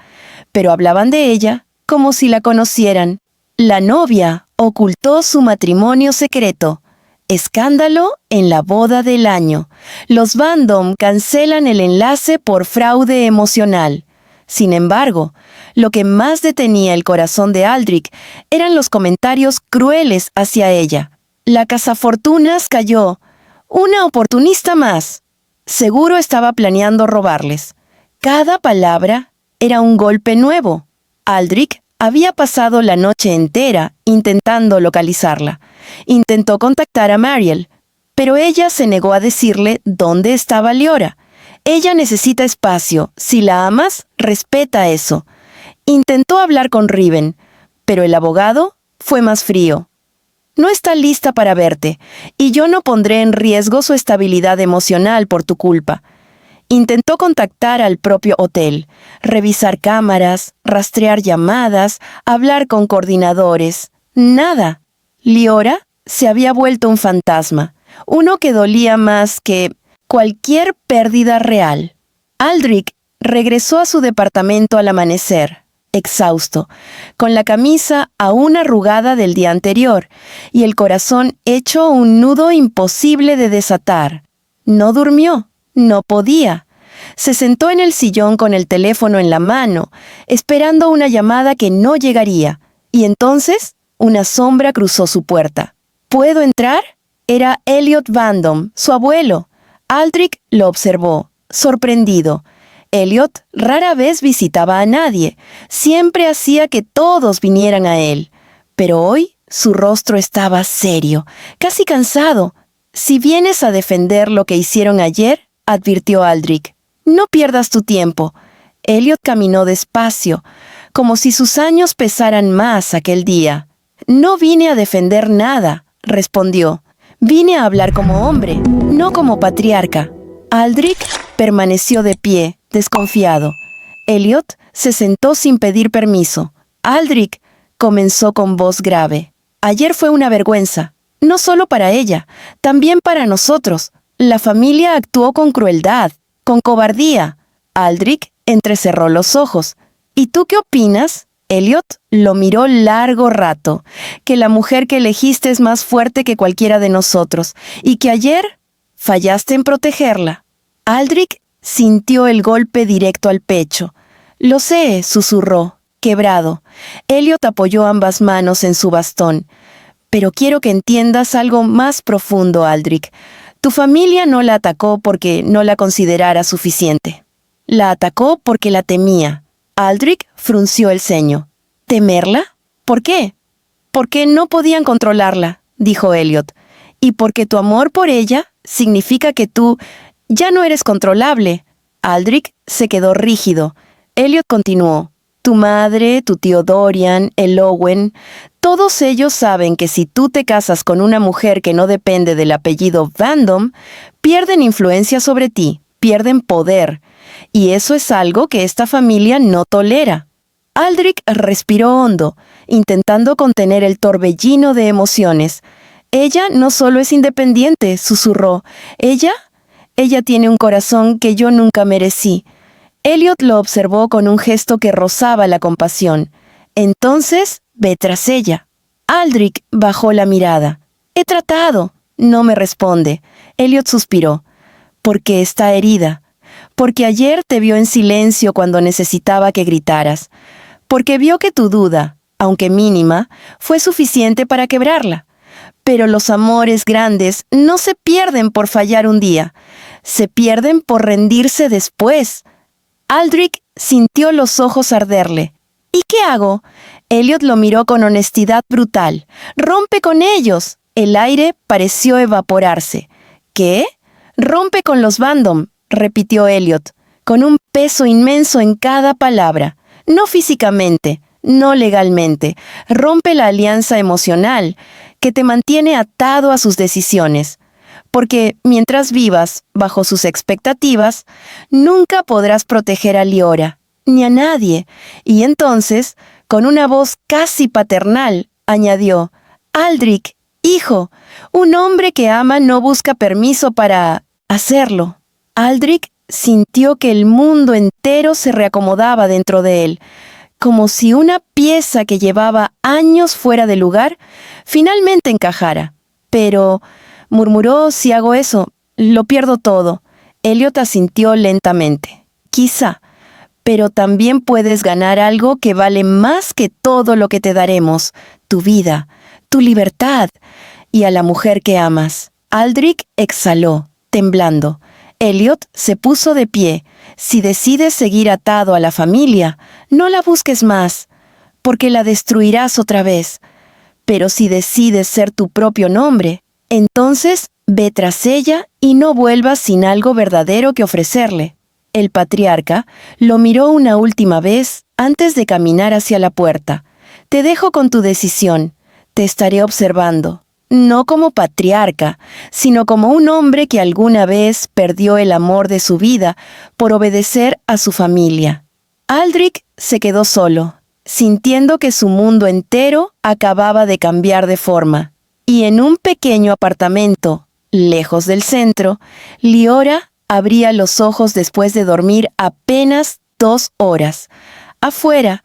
pero hablaban de ella como si la conocieran. La novia ocultó su matrimonio secreto. Escándalo en la boda del año. Los Bandom cancelan el enlace por fraude emocional. Sin embargo, lo que más detenía el corazón de Aldrich eran los comentarios crueles hacia ella. La cazafortunas cayó. Una oportunista más. Seguro estaba planeando robarles. Cada palabra era un golpe nuevo. Aldrich había pasado la noche entera intentando localizarla. Intentó contactar a Mariel, pero ella se negó a decirle dónde estaba Liora. Ella necesita espacio. Si la amas, respeta eso. Intentó hablar con Riven, pero el abogado fue más frío. No está lista para verte, y yo no pondré en riesgo su estabilidad emocional por tu culpa. Intentó contactar al propio hotel, revisar cámaras, rastrear llamadas, hablar con coordinadores. Nada. Liora se había vuelto un fantasma, uno que dolía más que cualquier pérdida real. Aldrich regresó a su departamento al amanecer, exhausto, con la camisa aún arrugada del día anterior y el corazón hecho un nudo imposible de desatar. No durmió, no podía. Se sentó en el sillón con el teléfono en la mano, esperando una llamada que no llegaría, y entonces una sombra cruzó su puerta. ¿Puedo entrar? Era Elliot Bandom, su abuelo. Aldrich lo observó, sorprendido. Elliot rara vez visitaba a nadie, siempre hacía que todos vinieran a él. Pero hoy su rostro estaba serio, casi cansado. Si vienes a defender lo que hicieron ayer, advirtió Aldrich, no pierdas tu tiempo. Elliot caminó despacio, como si sus años pesaran más aquel día. No vine a defender nada, respondió. Vine a hablar como hombre, no como patriarca. Aldrich permaneció de pie, desconfiado. Elliot se sentó sin pedir permiso. Aldrich comenzó con voz grave. Ayer fue una vergüenza, no solo para ella, también para nosotros. La familia actuó con crueldad, con cobardía. Aldrich entrecerró los ojos. ¿Y tú qué opinas? Elliot lo miró largo rato. Que la mujer que elegiste es más fuerte que cualquiera de nosotros, y que ayer fallaste en protegerla. Aldrich sintió el golpe directo al pecho. Lo sé, susurró, quebrado. Elliot apoyó ambas manos en su bastón. Pero quiero que entiendas algo más profundo, Aldrich. Tu familia no la atacó porque no la considerara suficiente. La atacó porque la temía. Aldrich frunció el ceño. ¿Temerla? ¿Por qué? Porque no podían controlarla, dijo Elliot. Y porque tu amor por ella significa que tú ya no eres controlable. Aldrich se quedó rígido. Elliot continuó. Tu madre, tu tío Dorian, el Owen, todos ellos saben que si tú te casas con una mujer que no depende del apellido Vandom, pierden influencia sobre ti, pierden poder. Y eso es algo que esta familia no tolera. Aldrich respiró hondo, intentando contener el torbellino de emociones. Ella no solo es independiente, susurró. Ella tiene un corazón que yo nunca merecí. Elliot lo observó con un gesto que rozaba la compasión. Entonces, ve tras ella. Aldrich bajó la mirada. He tratado. No me responde. Elliot suspiró. Porque está herida. Porque ayer te vio en silencio cuando necesitaba que gritaras. Porque vio que tu duda, aunque mínima, fue suficiente para quebrarla. Pero los amores grandes no se pierden por fallar un día. Se pierden por rendirse después. Aldrich sintió los ojos arderle. ¿Y qué hago? Elliot lo miró con honestidad brutal. ¡Rompe con ellos! El aire pareció evaporarse. ¿Qué? Rompe con los Vandom, repitió Elliot, con un peso inmenso en cada palabra. No físicamente, no legalmente. Rompe la alianza emocional que te mantiene atado a sus decisiones. Porque mientras vivas bajo sus expectativas, nunca podrás proteger a Liora, ni a nadie. Y entonces, con una voz casi paternal, añadió, Aldrich, hijo, un hombre que ama no busca permiso para hacerlo. Aldrich sintió que el mundo entero se reacomodaba dentro de él, como si una pieza que llevaba años fuera de lugar finalmente encajara. Pero murmuró, si hago eso, lo pierdo todo. Elliot asintió lentamente. Quizá, pero también puedes ganar algo que vale más que todo lo que te daremos. Tu vida, tu libertad y a la mujer que amas. Aldrich exhaló, temblando. Elliot se puso de pie. Si decides seguir atado a la familia, no la busques más, porque la destruirás otra vez. Pero si decides ser tu propio nombre, entonces ve tras ella y no vuelvas sin algo verdadero que ofrecerle. El patriarca lo miró una última vez antes de caminar hacia la puerta. Te dejo con tu decisión. Te estaré observando. No como patriarca, sino como un hombre que alguna vez perdió el amor de su vida por obedecer a su familia. Aldrich se quedó solo, sintiendo que su mundo entero acababa de cambiar de forma. Y en un pequeño apartamento, lejos del centro, Liora abría los ojos después de dormir apenas 2 horas. Afuera,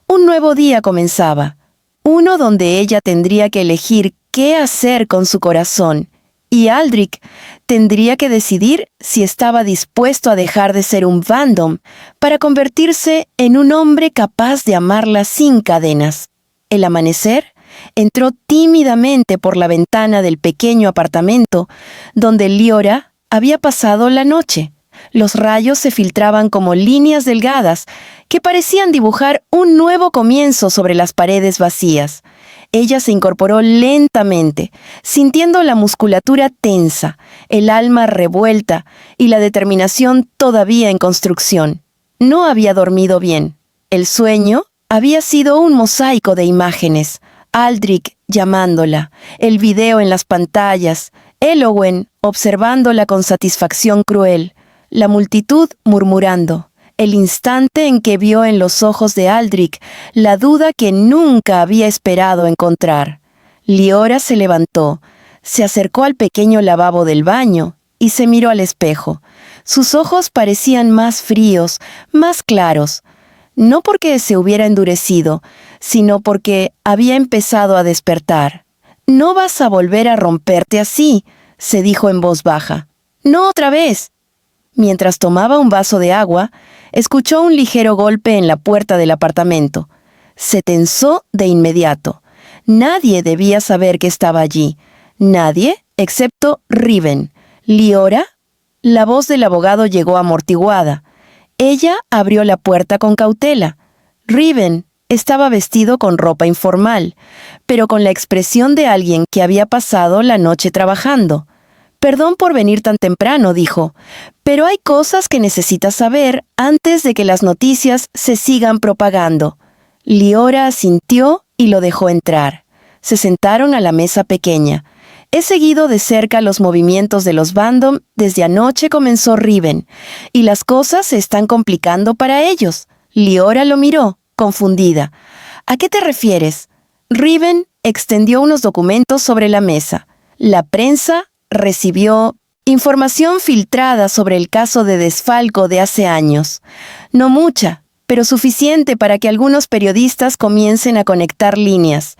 un nuevo día comenzaba, uno donde ella tendría que elegir qué hacer con su corazón, y Aldrich tendría que decidir si estaba dispuesto a dejar de ser un Vandom para convertirse en un hombre capaz de amarla sin cadenas. El amanecer entró tímidamente por la ventana del pequeño apartamento donde Liora había pasado la noche. Los rayos se filtraban como líneas delgadas que parecían dibujar un nuevo comienzo sobre las paredes vacías. Ella se incorporó lentamente, sintiendo la musculatura tensa, el alma revuelta y la determinación todavía en construcción. No había dormido bien. El sueño había sido un mosaico de imágenes. Aldrich llamándola, el video en las pantallas, Owen observándola con satisfacción cruel, la multitud murmurando. el instante en que vio en los ojos de Aldrich la duda que nunca había esperado encontrar. Liora se levantó, se acercó al pequeño lavabo del baño y se miró al espejo. Sus ojos parecían más fríos, más claros, no porque se hubiera endurecido, sino porque había empezado a despertar. «No vas a volver a romperte así», se dijo en voz baja. «No otra vez». Mientras tomaba un vaso de agua, escuchó un ligero golpe en la puerta del apartamento. Se tensó de inmediato. Nadie debía saber que estaba allí. Nadie, excepto Riven. «¿Liora?». La voz del abogado llegó amortiguada. Ella abrió la puerta con cautela. Riven estaba vestido con ropa informal, pero con la expresión de alguien que había pasado la noche trabajando. «Perdón por venir tan temprano», dijo, «pero hay cosas que necesitas saber antes de que las noticias se sigan propagando». Liora asintió y lo dejó entrar. Se sentaron a la mesa pequeña. «He seguido de cerca los movimientos de los Bandom desde anoche», comenzó Riven, «y las cosas se están complicando para ellos». Liora lo miró, confundida. «¿A qué te refieres?». Riven extendió unos documentos sobre la mesa. La prensa recibió información filtrada sobre el caso de desfalco de hace años. No mucha, pero suficiente para que algunos periodistas comiencen a conectar líneas.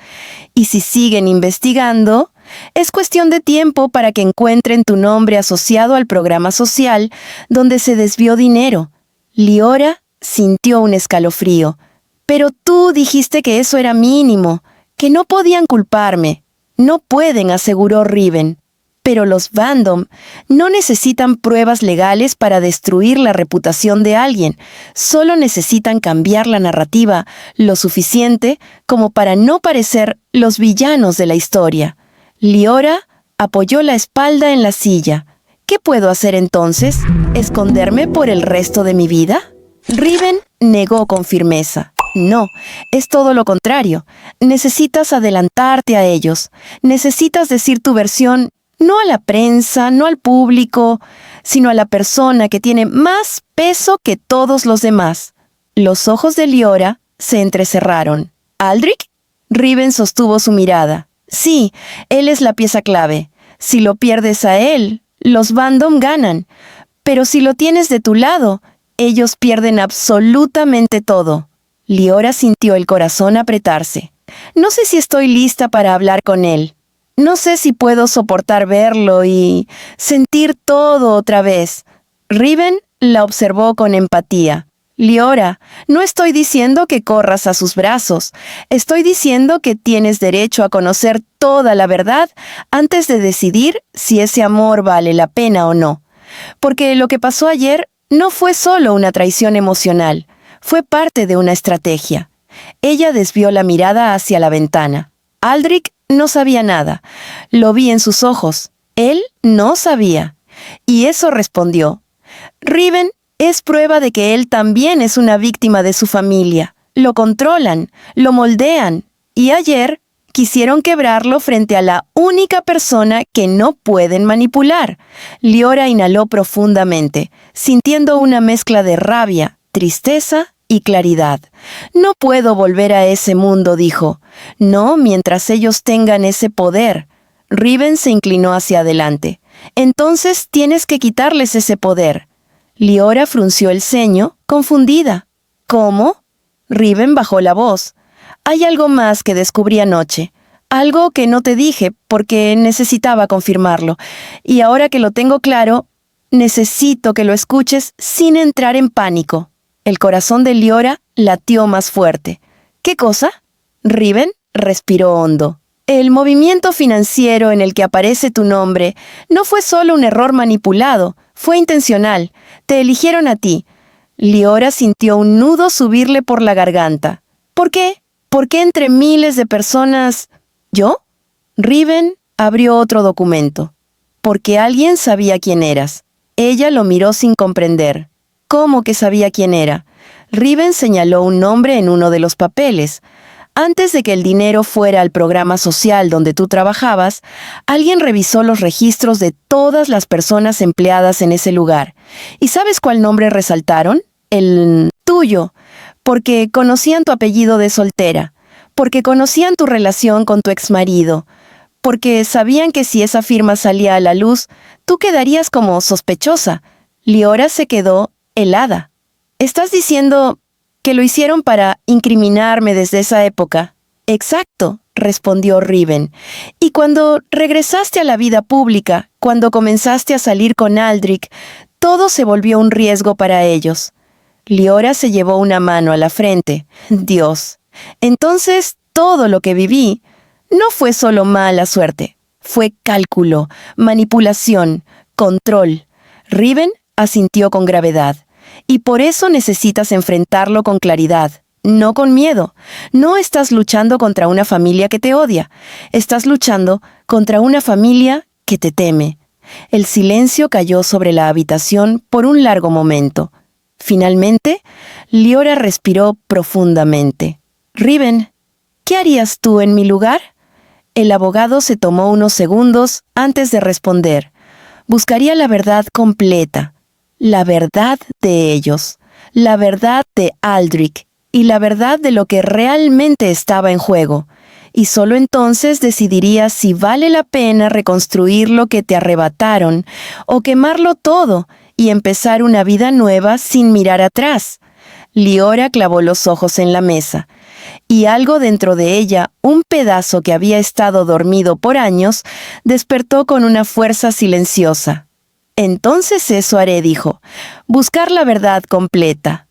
Y si siguen investigando, es cuestión de tiempo para que encuentren tu nombre asociado al programa social donde se desvió dinero. Liora sintió un escalofrío. «Pero tú dijiste que eso era mínimo, que no podían culparme». «No pueden», aseguró Riven. «Pero los Bandom no necesitan pruebas legales para destruir la reputación de alguien. Solo necesitan cambiar la narrativa lo suficiente como para no parecer los villanos de la historia». Liora apoyó la espalda en la silla. «¿Qué puedo hacer entonces? ¿Esconderme por el resto de mi vida?». Riven negó con firmeza. «No, es todo lo contrario. Necesitas adelantarte a ellos. Necesitas decir tu versión no a la prensa, no al público, sino a la persona que tiene más peso que todos los demás». Los ojos de Liora se entrecerraron. «¿Aldrich?». Riven sostuvo su mirada. «Sí, él es la pieza clave. Si lo pierdes a él, los Bandom ganan. Pero si lo tienes de tu lado, ellos pierden absolutamente todo». Liora sintió el corazón apretarse. «No sé si estoy lista para hablar con él. No sé si puedo soportar verlo y sentir todo otra vez». Riven la observó con empatía. «Liora, no estoy diciendo que corras a sus brazos. Estoy diciendo que tienes derecho a conocer toda la verdad antes de decidir si ese amor vale la pena o no. Porque lo que pasó ayer no fue solo una traición emocional, fue parte de una estrategia». Ella desvió la mirada hacia la ventana. Aldrich no sabía nada. Lo vi en sus ojos. Él no sabía. Y eso respondió. «Riven es prueba de que él también es una víctima de su familia. Lo controlan, lo moldean. Y ayer quisieron quebrarlo frente a la única persona que no pueden manipular». Liora inhaló profundamente, sintiendo una mezcla de rabia, tristeza y claridad. «No puedo volver a ese mundo», dijo. «No mientras ellos tengan ese poder». Riven se inclinó hacia adelante. «Entonces tienes que quitarles ese poder». Liora frunció el ceño, confundida. «¿Cómo?». Riven bajó la voz. «Hay algo más que descubrí anoche. Algo que no te dije porque necesitaba confirmarlo. Y ahora que lo tengo claro, necesito que lo escuches sin entrar en pánico». El corazón de Liora latió más fuerte. «¿Qué cosa?». Riven respiró hondo. «El movimiento financiero en el que aparece tu nombre no fue solo un error manipulado, fue intencional. Te eligieron a ti». Liora sintió un nudo subirle por la garganta. «¿Por qué? ¿Por qué entre miles de personas? ¿Yo?». Riven abrió otro documento. «Porque alguien sabía quién eras». Ella lo miró sin comprender. «¿Cómo que sabía quién era?». Riven señaló un nombre en uno de los papeles. «Antes de que el dinero fuera al programa social donde tú trabajabas, alguien revisó los registros de todas las personas empleadas en ese lugar. ¿Y sabes cuál nombre resaltaron? el tuyo, porque conocían tu apellido de soltera, porque conocían tu relación con tu exmarido, porque sabían que si esa firma salía a la luz, tú quedarías como sospechosa. Liora se quedó helada. ¿Estás diciendo que lo hicieron para incriminarme desde esa época? Exacto, respondió Riven. Y cuando regresaste a la vida pública, cuando comenzaste a salir con Aldrich, todo se volvió un riesgo para ellos. Liora se llevó una mano a la frente. Dios. Entonces, todo lo que viví no fue solo mala suerte. Fue cálculo, manipulación, control. Riven asintió con gravedad. Y por eso necesitas enfrentarlo con claridad, no con miedo. No estás luchando contra una familia que te odia. Estás luchando contra una familia que te teme. El silencio cayó sobre la habitación por un largo momento. Finalmente, Liora respiró profundamente. Riven, ¿qué harías tú en mi lugar? El abogado se tomó unos segundos antes de responder. Buscaría la verdad completa. La verdad de ellos, la verdad de Aldrich y la verdad de lo que realmente estaba en juego. Y solo entonces decidiría si vale la pena reconstruir lo que te arrebataron o quemarlo todo y empezar una vida nueva sin mirar atrás. Liora clavó los ojos en la mesa, y algo dentro de ella, un pedazo que había estado dormido por años, despertó con una fuerza silenciosa. Entonces eso haré, dijo. Buscar la verdad completa.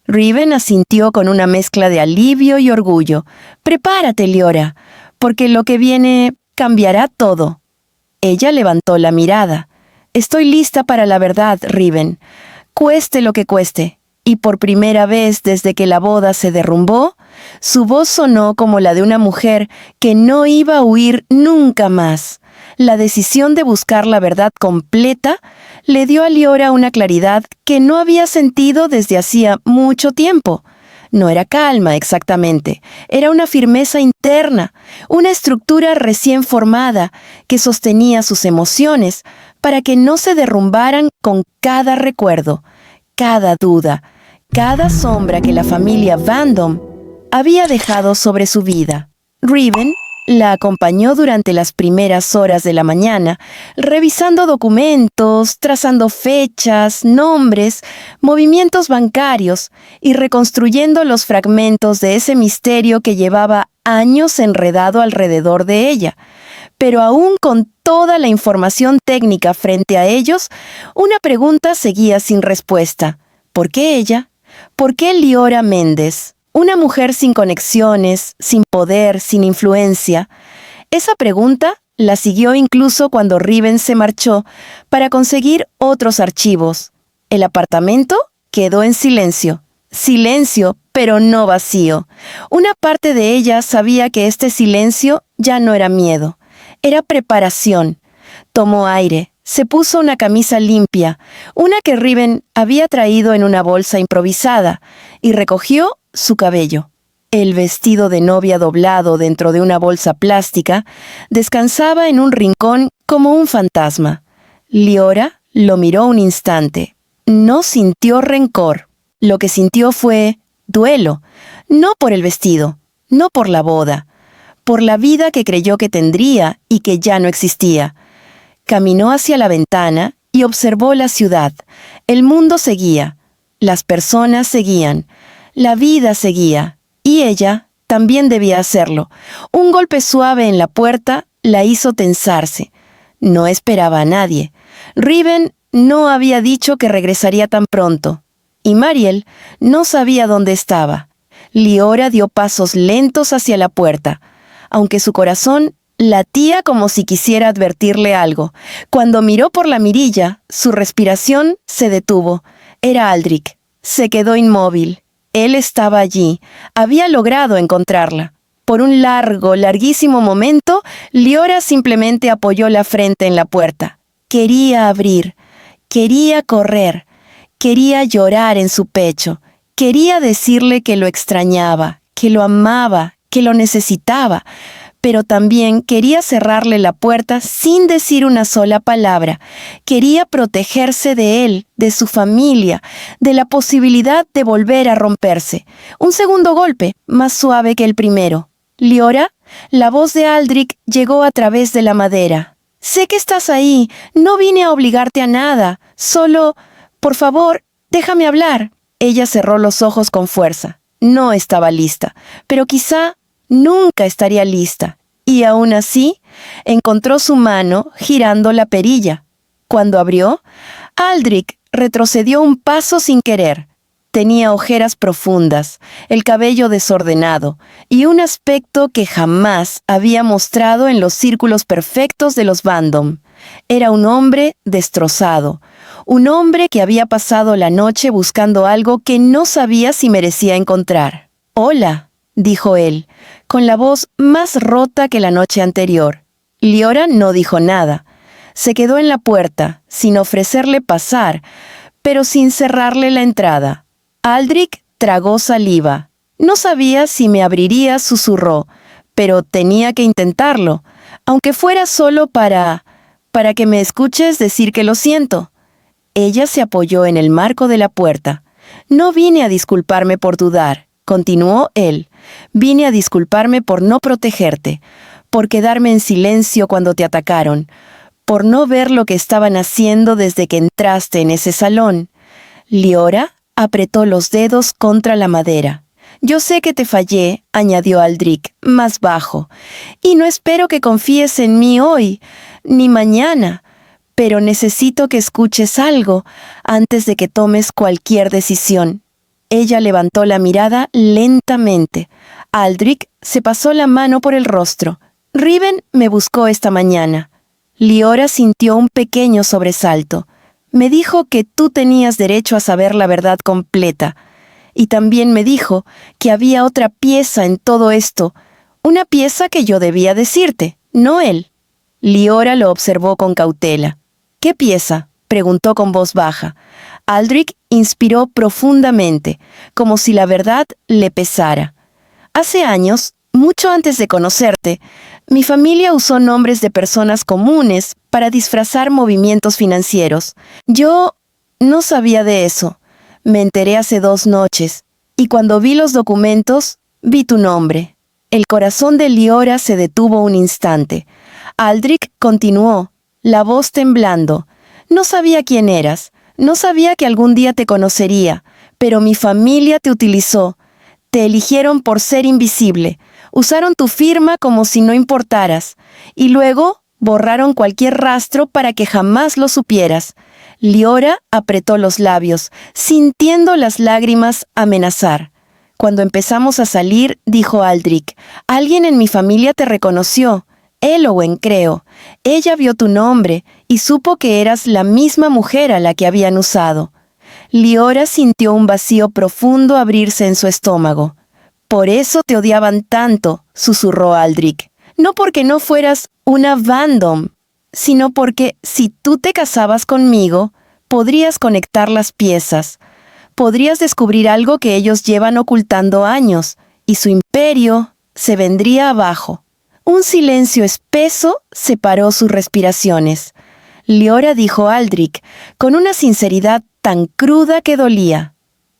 Riven asintió con una mezcla de alivio y orgullo. Prepárate, Liora, porque lo que viene cambiará todo. Ella levantó la mirada. Estoy lista para la verdad, Riven. Cueste lo que cueste. Y por primera vez desde que la boda se derrumbó, su voz sonó como la de una mujer que no iba a huir nunca más. La decisión de buscar la verdad completa le dio a Liora una claridad que no había sentido desde hacía mucho tiempo. No era calma exactamente, era una firmeza interna, una estructura recién formada que sostenía sus emociones para que no se derrumbaran con cada recuerdo, cada duda, cada sombra que la familia Vandom había dejado sobre su vida. Riven la acompañó durante las primeras horas de la mañana, revisando documentos, trazando fechas, nombres, movimientos bancarios y reconstruyendo los fragmentos de ese misterio que llevaba años enredado alrededor de ella. Pero aún con toda la información técnica frente a ellos, una pregunta seguía sin respuesta. ¿Por qué ella? ¿Por qué Liora Méndez? Una mujer sin conexiones, sin poder, sin influencia. Esa pregunta la siguió incluso cuando Riven se marchó para conseguir otros archivos. El apartamento quedó en silencio. Silencio, pero no vacío. Una parte de ella sabía que este silencio ya no era miedo. Era preparación. Tomó aire. Se puso una camisa limpia, una que Riven había traído en una bolsa improvisada, y recogió su cabello. El vestido de novia doblado dentro de una bolsa plástica descansaba en un rincón como un fantasma. Liora lo miró un instante. No sintió rencor. Lo que sintió fue duelo, no por el vestido, no por la boda, por la vida que creyó que tendría y que ya no existía. Caminó hacia la ventana y observó la ciudad. El mundo seguía. Las personas seguían. La vida seguía. Y ella también debía hacerlo. Un golpe suave en la puerta la hizo tensarse. No esperaba a nadie. Riven no había dicho que regresaría tan pronto. Y Mariel no sabía dónde estaba. Liora dio pasos lentos hacia la puerta, aunque su corazón latía como si quisiera advertirle algo. Cuando miró por la mirilla, su respiración se detuvo. Era Aldrich. Se quedó inmóvil. Él estaba allí. Había logrado encontrarla. Por un larguísimo momento, Liora simplemente apoyó la frente en la puerta. Quería abrir. Quería correr. Quería llorar en su pecho. Quería decirle que lo extrañaba, que lo amaba, que lo necesitaba. pero también quería cerrarle la puerta sin decir una sola palabra. Quería protegerse de él, de su familia, de la posibilidad de volver a romperse. Un segundo golpe, más suave que el primero. «Liora», la voz de Aldrich llegó a través de la madera. «Sé que estás ahí, no vine a obligarte a nada, solo, por favor, déjame hablar». Ella cerró los ojos con fuerza. No estaba lista, pero quizá nunca estaría lista. Y aún así, encontró su mano girando la perilla. Cuando abrió, Aldrich retrocedió un paso sin querer. Tenía ojeras profundas, el cabello desordenado y un aspecto que jamás había mostrado en los círculos perfectos de los Vandom. Era un hombre destrozado, un hombre que había pasado la noche buscando algo que no sabía si merecía encontrar. «Hola», dijo él, con la voz más rota que la noche anterior. Liora no dijo nada. Se quedó en la puerta, sin ofrecerle pasar, pero sin cerrarle la entrada. Aldrich tragó saliva. «No sabía si me abriría», susurró, «pero tenía que intentarlo, aunque fuera solo para que me escuches decir que lo siento». Ella se apoyó en el marco de la puerta. «No vine a disculparme por dudar», continuó él. «Vine a disculparme por no protegerte, por quedarme en silencio cuando te atacaron, por no ver lo que estaban haciendo desde que entraste en ese salón». Liora apretó los dedos contra la madera. «Yo sé que te fallé», añadió Aldrich, más bajo, «y no espero que confíes en mí hoy, ni mañana, pero necesito que escuches algo antes de que tomes cualquier decisión». Ella levantó la mirada lentamente. Aldrich se pasó la mano por el rostro. «Riven me buscó esta mañana». Liora sintió un pequeño sobresalto. «Me dijo que tú tenías derecho a saber la verdad completa. Y también me dijo que había otra pieza en todo esto, una pieza que yo debía decirte, no él». Liora lo observó con cautela. «¿Qué pieza?», preguntó con voz baja. Aldrich inspiró profundamente, como si la verdad le pesara. «Hace años, mucho antes de conocerte, mi familia usó nombres de personas comunes para disfrazar movimientos financieros. Yo no sabía de eso. Me enteré hace 2 noches, y cuando vi los documentos, vi tu nombre». El corazón de Liora se detuvo un instante. Aldrich continuó, la voz temblando. «No sabía quién eras, no sabía que algún día te conocería, pero mi familia te utilizó. Te eligieron por ser invisible, usaron tu firma como si no importaras, y luego borraron cualquier rastro para que jamás lo supieras». Liora apretó los labios, sintiendo las lágrimas amenazar. «Cuando empezamos a salir», dijo Aldrich, «alguien en mi familia te reconoció. Elowen, creo. Ella vio tu nombre y supo que eras la misma mujer a la que habían usado». Liora sintió un vacío profundo abrirse en su estómago. «Por eso te odiaban tanto», susurró Aldrich. «No porque no fueras una Vandom, sino porque si tú te casabas conmigo, podrías conectar las piezas. Podrías descubrir algo que ellos llevan ocultando años, y su imperio se vendría abajo». Un silencio espeso separó sus respiraciones. Liora dijo a Aldrich, con una sinceridad tan cruda que dolía: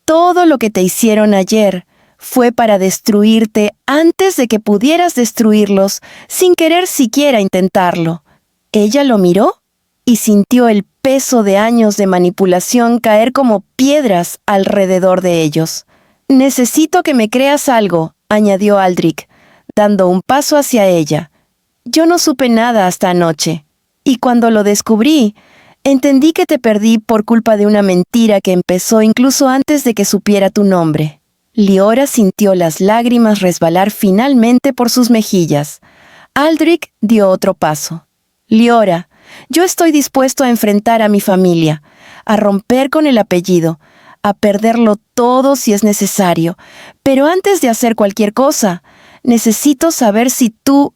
«Todo lo que te hicieron ayer fue para destruirte antes de que pudieras destruirlos, sin querer siquiera intentarlo». Ella lo miró y sintió el peso de años de manipulación caer como piedras alrededor de ellos. «Necesito que me creas algo», añadió Aldrich, dando un paso hacia ella. «Yo no supe nada hasta anoche, y cuando lo descubrí, entendí que te perdí por culpa de una mentira que empezó incluso antes de que supiera tu nombre». Liora sintió las lágrimas resbalar finalmente por sus mejillas. Aldrich dio otro paso. «Liora, yo estoy dispuesto a enfrentar a mi familia, a romper con el apellido, a perderlo todo si es necesario, pero antes de hacer cualquier cosa, necesito saber si tú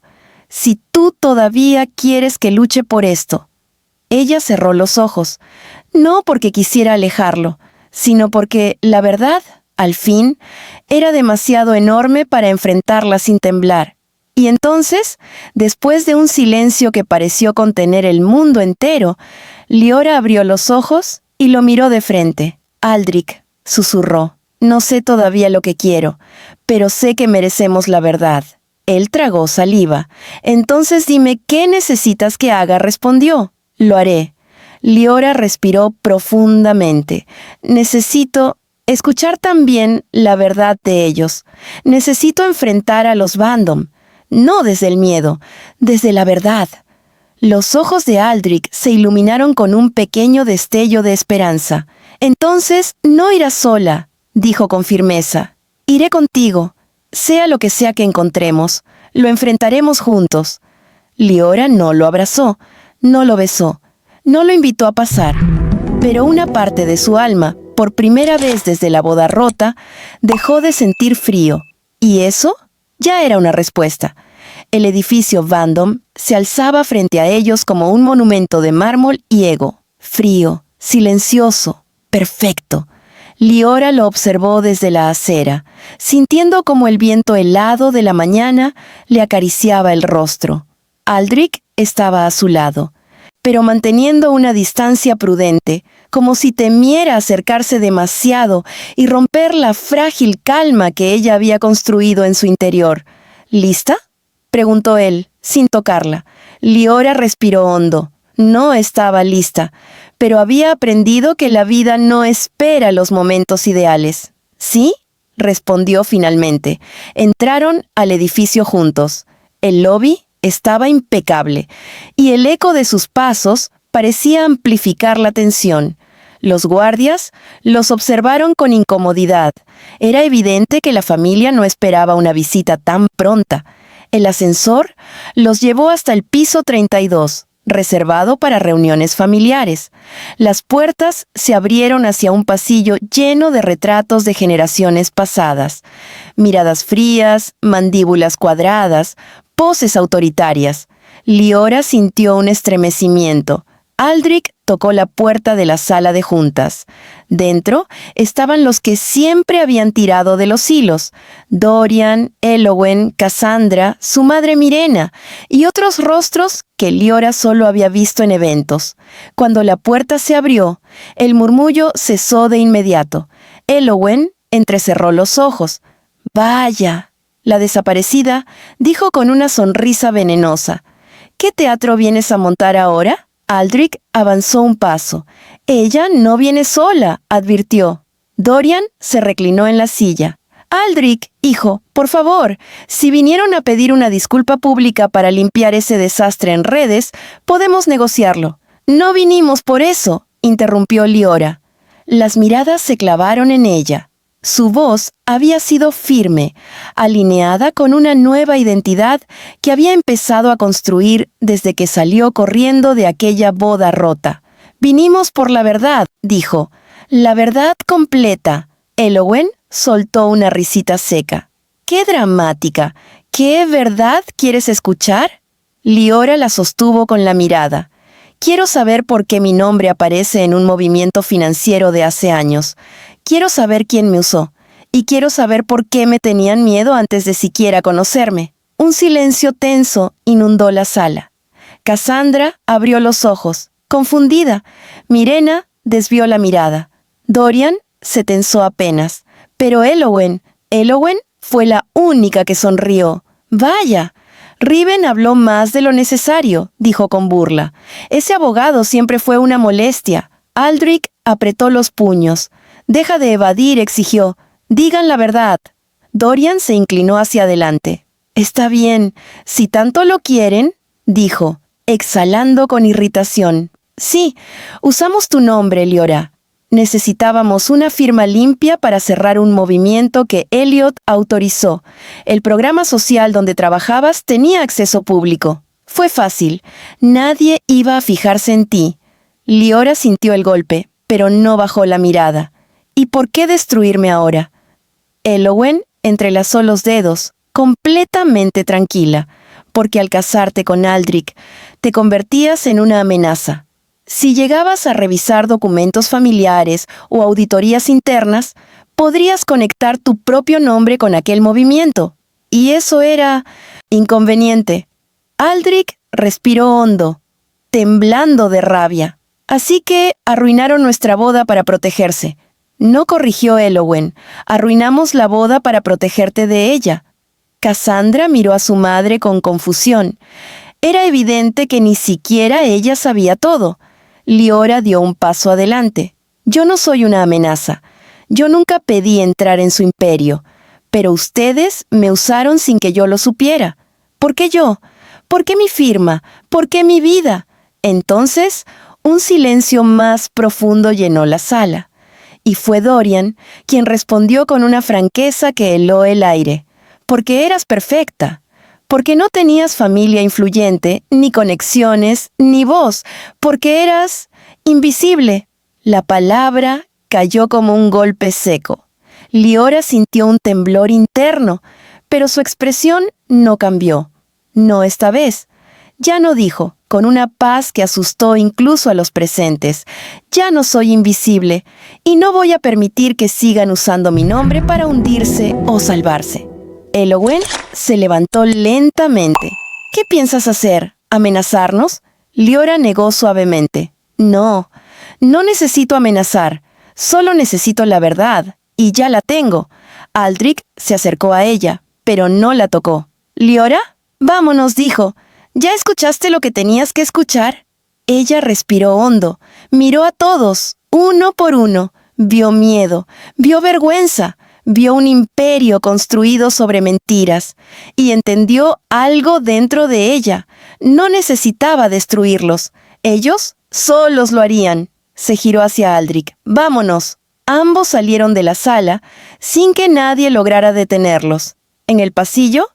todavía quieres que luche por esto». Ella cerró los ojos, no porque quisiera alejarlo, sino porque, la verdad, al fin, era demasiado enorme para enfrentarla sin temblar. Y entonces, después de un silencio que pareció contener el mundo entero, Liora abrió los ojos y lo miró de frente. «Aldrich», susurró, «no sé todavía lo que quiero, pero sé que merecemos la verdad». Él tragó saliva. «Entonces dime, ¿qué necesitas que haga?», respondió. «Lo haré». Liora respiró profundamente. «Necesito escuchar también la verdad de ellos. Necesito enfrentar a los Vandom. No desde el miedo, desde la verdad». Los ojos de Aldrich se iluminaron con un pequeño destello de esperanza. «Entonces, no irás sola», dijo con firmeza. «Iré contigo. Sea lo que sea que encontremos, lo enfrentaremos juntos». Liora no lo abrazó, no lo besó, no lo invitó a pasar. Pero una parte de su alma, por primera vez desde la boda rota, dejó de sentir frío. Y eso ya era una respuesta. El edificio Vandom se alzaba frente a ellos como un monumento de mármol y ego. Frío, silencioso, perfecto. Liora lo observó desde la acera, sintiendo como el viento helado de la mañana le acariciaba el rostro. Aldrich estaba a su lado, pero manteniendo una distancia prudente, como si temiera acercarse demasiado y romper la frágil calma que ella había construido en su interior. «¿Lista?», preguntó él, sin tocarla. Liora respiró hondo. No estaba lista, pero había aprendido que la vida no espera los momentos ideales. «¿Sí?», respondió finalmente. Entraron al edificio juntos. El lobby estaba impecable, y el eco de sus pasos parecía amplificar la tensión. Los guardias los observaron con incomodidad. Era evidente que la familia no esperaba una visita tan pronta. El ascensor los llevó hasta el piso 32, reservado para reuniones familiares. Las puertas se abrieron hacia un pasillo lleno de retratos de generaciones pasadas. Miradas frías, mandíbulas cuadradas, poses autoritarias. Liora sintió un estremecimiento. Aldrich tocó la puerta de la sala de juntas. Dentro estaban los que siempre habían tirado de los hilos: Dorian, Elowen, Cassandra, su madre Mirena y otros rostros que Liora solo había visto en eventos. Cuando la puerta se abrió, el murmullo cesó de inmediato. Elowen entrecerró los ojos. «Vaya», la desaparecida dijo con una sonrisa venenosa. «¿Qué teatro vienes a montar ahora?». Aldrich avanzó un paso. «Ella no viene sola», advirtió. Dorian se reclinó en la silla. «Aldrich, hijo, por favor, si vinieron a pedir una disculpa pública para limpiar ese desastre en redes, podemos negociarlo». «No vinimos por eso», interrumpió Liora. Las miradas se clavaron en ella. Su voz había sido firme, alineada con una nueva identidad que había empezado a construir desde que salió corriendo de aquella boda rota. «Vinimos por la verdad», dijo. «La verdad completa». Elowen soltó una risita seca. «¡Qué dramática! ¿Qué verdad quieres escuchar?». Liora la sostuvo con la mirada. «Quiero saber por qué mi nombre aparece en un movimiento financiero de hace años. Quiero saber quién me usó. Y quiero saber por qué me tenían miedo antes de siquiera conocerme». Un silencio tenso inundó la sala. Cassandra abrió los ojos, confundida. Mirena desvió la mirada. Dorian se tensó apenas. Pero Elowen fue la única que sonrió. «Vaya». «Riven habló más de lo necesario», dijo con burla. «Ese abogado siempre fue una molestia». Aldrich apretó los puños. «Deja de evadir», exigió. «Digan la verdad». Dorian se inclinó hacia adelante. «Está bien, si tanto lo quieren», dijo, exhalando con irritación. «Sí, usamos tu nombre, Liora. Necesitábamos una firma limpia para cerrar un movimiento que Elliot autorizó. El programa social donde trabajabas tenía acceso público. Fue fácil. Nadie iba a fijarse en ti». Liora sintió el golpe, pero no bajó la mirada. «¿Y por qué destruirme ahora?». Elowen entrelazó los dedos, completamente tranquila, «porque al casarte con Aldrich, te convertías en una amenaza. Si llegabas a revisar documentos familiares o auditorías internas, podrías conectar tu propio nombre con aquel movimiento. Y eso era Inconveniente. Aldrich respiró hondo, temblando de rabia. Así que arruinaron nuestra boda para protegerse. No corrigió Elowen. Arruinamos la boda para protegerte de ella. Cassandra miró a su madre con confusión. Era evidente que ni siquiera ella sabía todo. Liora dio un paso adelante. Yo no soy una amenaza. Yo nunca pedí entrar en su imperio. Pero ustedes me usaron sin que yo lo supiera. ¿Por qué yo? ¿Por qué mi firma? ¿Por qué mi vida? Entonces, un silencio más profundo llenó la sala. Y fue Dorian quien respondió con una franqueza que heló el aire. Porque eras perfecta. Porque no tenías familia influyente, ni conexiones, ni voz. Porque eras invisible. La palabra cayó como un golpe seco. Liora sintió un temblor interno, pero su expresión no cambió. No esta vez. Ya no dijo, con una paz que asustó incluso a los presentes. Ya no soy invisible, y no voy a permitir que sigan usando mi nombre para hundirse o salvarse. Elowen se levantó lentamente. ¿Qué piensas hacer? ¿Amenazarnos? Liora negó suavemente. No necesito amenazar. Solo necesito la verdad, y ya la tengo. Aldrich se acercó a ella, pero no la tocó. ¿Liora? Vámonos, dijo. ¿Ya escuchaste lo que tenías que escuchar? Ella respiró hondo, miró a todos, uno por uno, vio miedo, vio vergüenza, vio un imperio construido sobre mentiras, y entendió algo dentro de ella. No necesitaba destruirlos. Ellos solos lo harían. Se giró hacia Aldrich. ¡Vámonos! Ambos salieron de la sala sin que nadie lograra detenerlos. En el pasillo,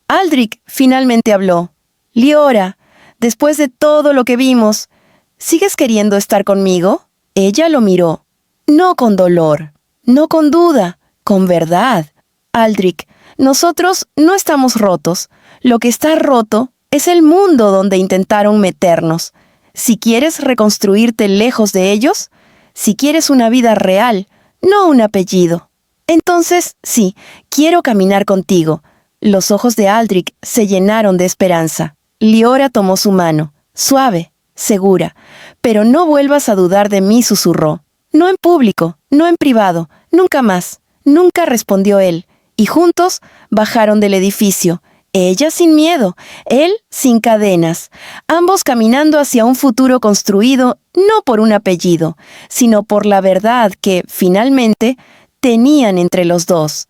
Aldrich finalmente habló. Liora, después de todo lo que vimos, ¿sigues queriendo estar conmigo? Ella lo miró. No con dolor, no con duda, con verdad. Aldrich, nosotros no estamos rotos. Lo que está roto es el mundo donde intentaron meternos. Si quieres reconstruirte lejos de ellos, si quieres una vida real, no un apellido. Entonces, sí, quiero caminar contigo. Los ojos de Aldrich se llenaron de esperanza. Liora tomó su mano, suave, segura. Pero no vuelvas a dudar de mí, susurró. No en público, no en privado, nunca más. Nunca respondió él, y juntos bajaron del edificio. Ella sin miedo, él sin cadenas, ambos caminando hacia un futuro construido no por un apellido, sino por la verdad que, finalmente, tenían entre los dos.